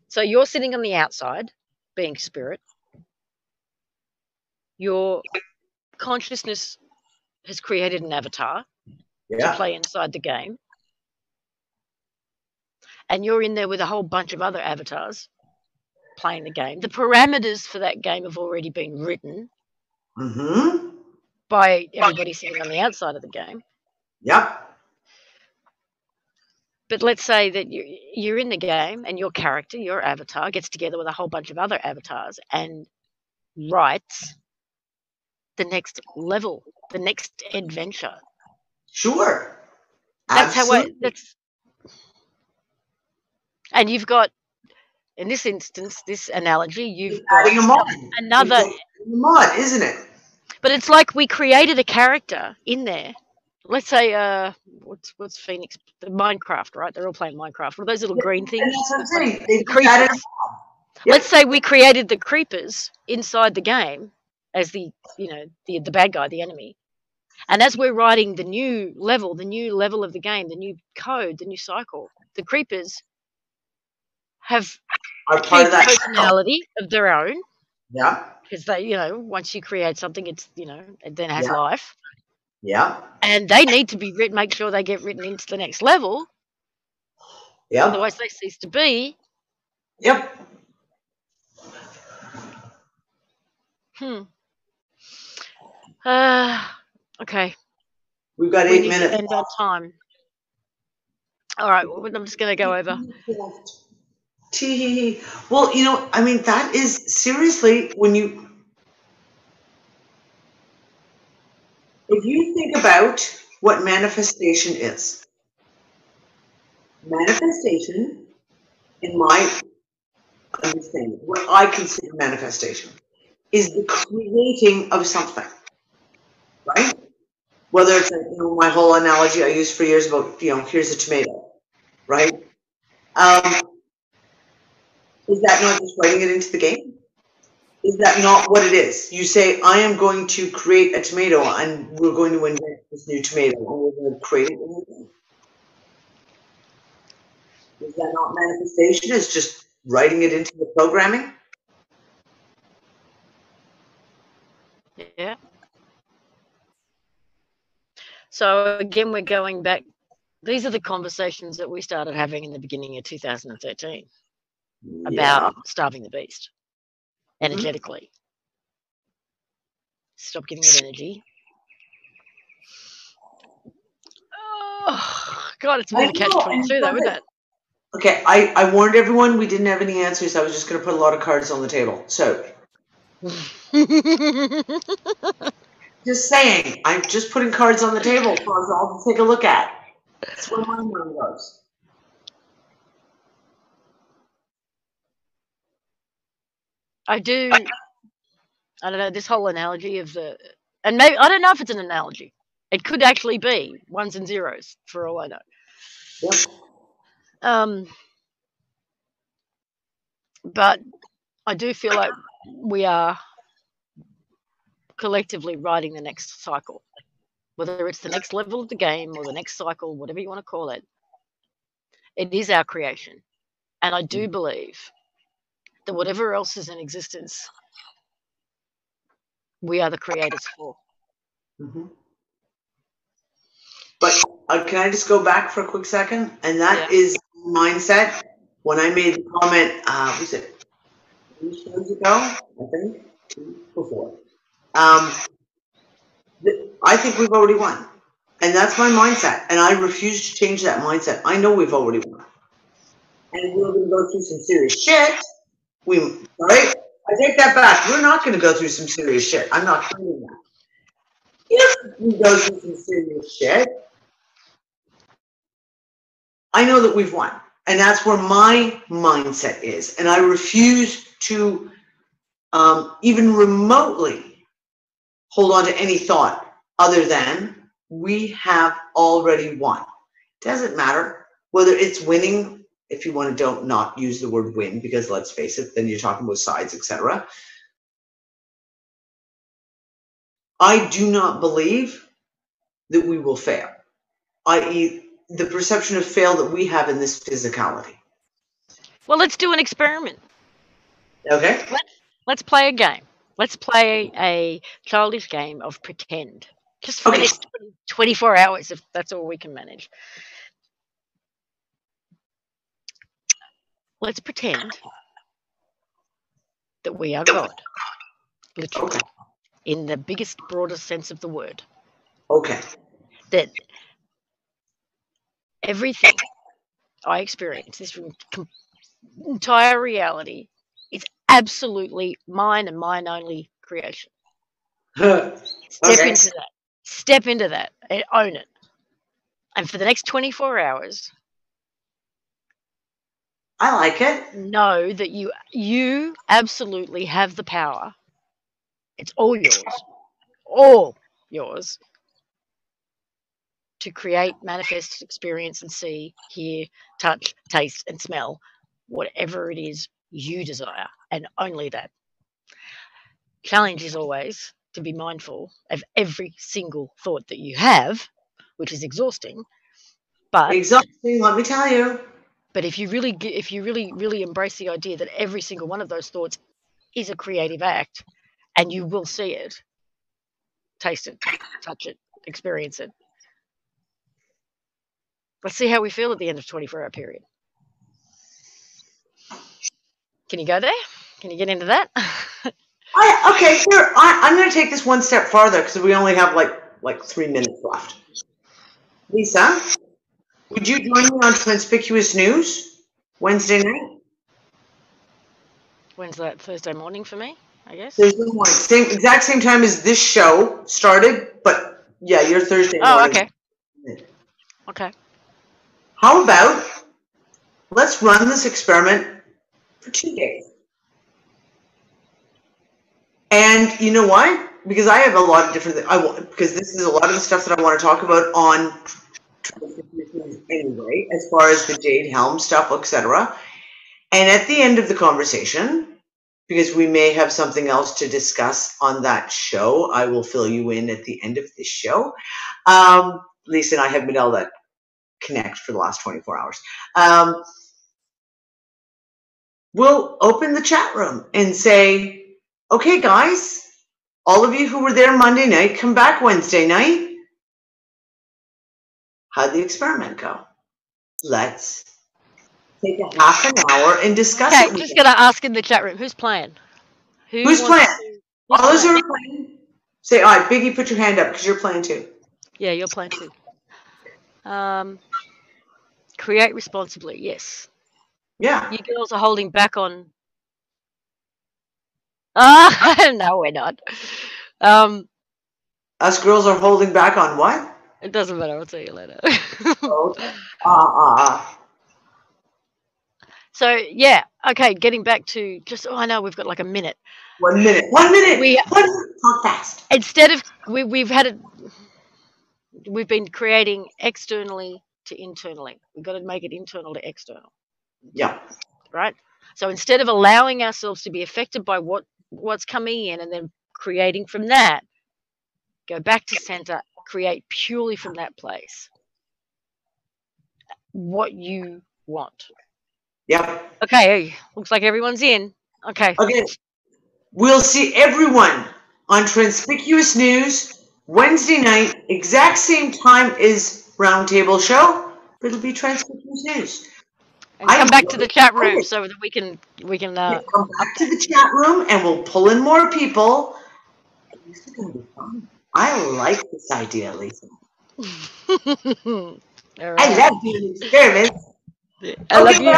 So you're sitting on the outside, being spirit. Your consciousness has created an avatar to play inside the game. And you're in there with a whole bunch of other avatars playing the game. The parameters for that game have already been written by everybody sitting on the outside of the game. Yep. But let's say that you're in the game and your character, your avatar, gets together with a whole bunch of other avatars and writes the next level, the next adventure. Sure. That's Absolutely. And you've got, in this instance, this analogy, you've got adding a mod. Another mod, isn't it? But it's like we created a character in there. Let's say, what's Phoenix? The Minecraft, right? They're all playing Minecraft. What are those little green things? That's what I'm saying. The creepers. Let's say we created the creepers inside the game as the bad guy, the enemy. And as we're writing the new level of the game, the new code, the new cycle, the creepers have a personality of their own. Yeah. Because they, once you create something, it's, it then has life. Yeah. And they need to be written, make sure they get written into the next level. Yeah. Otherwise they cease to be. Yep. Okay. We've got 8 minutes. To end on time. All right. Well, I'm just going to go over. Well, I mean, that is seriously, if you think about what manifestation is, manifestation, in my understanding, what I consider manifestation, is the creating of something, right? Whether it's my whole analogy I used for years about, here's a tomato, right? Is that not just writing it into the game? Is that not what it is? You say, I am going to create a tomato and we're going to invent this new tomato and we're going to create it in the game. Is that not manifestation? It's just writing it into the programming? Yeah. So again, we're going back. These are the conversations that we started having in the beginning of 2013 about starving the beast energetically. Stop giving it energy. Oh, God, it's a bit of a catch-22 though, isn't it? Okay, I warned everyone we didn't have any answers. I was just going to put a lot of cards on the table. So, just saying, I'm just putting cards on the table for us all to take a look at. That's where my mind goes. I don't know, this whole analogy of and maybe, I don't know if it's an analogy. It could actually be ones and zeros for all I know. Yep. But I do feel like we are collectively writing the next cycle. whether it's the next level of the game or the next cycle, whatever you want to call it, it is our creation. And I do believe that whatever else is in existence, we are the creators for. Mm-hmm. But can I just go back for a quick second? And that is mindset. When I made the comment, was it 2 shows ago? I think 2 before. I think we've already won, and that's my mindset. And I refuse to change that mindset. I know we've already won, and we're going to go through some serious shit. Right? I take that back. We're not going to go through some serious shit. I'm not claiming that. If we go through some serious shit, I know that we've won. And that's where my mindset is. And I refuse to even remotely hold on to any thought other than we have already won. Doesn't matter whether it's winning, if you want to not use the word win, because let's face it, then you're talking about sides, etc. I do not believe that we will fail, i.e., the perception of fail that we have in this physicality. Well, let's do an experiment. Okay. Let's play a game. Let's play a childish game of pretend. Just for the next 24 hours, if that's all we can manage. Let's pretend that we are God. Literally. Okay. In the biggest, broadest sense of the word. Okay. That everything I experience, this entire reality, is absolutely mine and mine only creation. Step into that. Step into that and own it. And for the next 24 hours, I like it. Know that you absolutely have the power. It's all yours, to create, manifest, experience, and see, hear, touch, taste, and smell whatever it is you desire, and only that. Challenge is always to be mindful of every single thought that you have, which is exhausting. But exhausting, let me tell you. But if you really embrace the idea that every single one of those thoughts is a creative act, and you will see it, taste it, touch it, experience it. Let's see how we feel at the end of 24-hour period. Can you go there? Can you get into that? Okay, sure. I'm going to take this one step farther because we only have like 3 minutes left. Lisa, would you join me on Conspicuous News Wednesday night? When's that? Thursday morning for me, I guess. Thursday morning, exact same time as this show started, but yeah, you're Thursday morning. Oh, okay. Okay. How about let's run this experiment for 2 days? And you know why? Because I have a lot of different because this is a lot of the stuff that I want to talk about on anyway, as far as the Jade Helm stuff, etc. And at the end of the conversation, because we may have something else to discuss on that show, I will fill you in at the end of this show. Lisa and I have been able to connect for the last 24 hours. We'll open the chat room and say, okay, guys, all of you who were there Monday night, come back Wednesday night. How'd the experiment go? Let's take a half an hour and discuss it. Okay, just going to ask in the chat room, who's playing? Who's playing? All those who are playing, say, all right, Biggie, put your hand up because you're playing too. Yeah, you're playing too. Create responsibly, yes. Yeah. You girls are holding back on... no, we're not. Us girls are holding back on what? It doesn't matter. I'll tell you later. So, yeah. Okay, getting back to just... I know we've got like a minute. 1 minute. 1 minute. Talk fast. Instead of... We've been creating externally to internally. We've got to make it internal to external. Yeah. Right? So instead of allowing ourselves to be affected by what's coming in and then creating from that, go back to center, create purely from that place what you want. Yep. Okay, looks like everyone's in. Okay. Okay. We'll see everyone on Transpicuous News Wednesday night, exact same time as Roundtable Show, but it'll be Transpicuous News. And come back to the chat room so that we can come back to the chat room and we'll pull in more people. This is gonna be fun. I like this idea, Lisa. All right. I love doing experiments. I love you.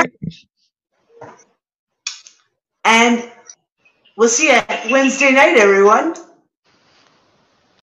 And we'll see you Wednesday night, everyone.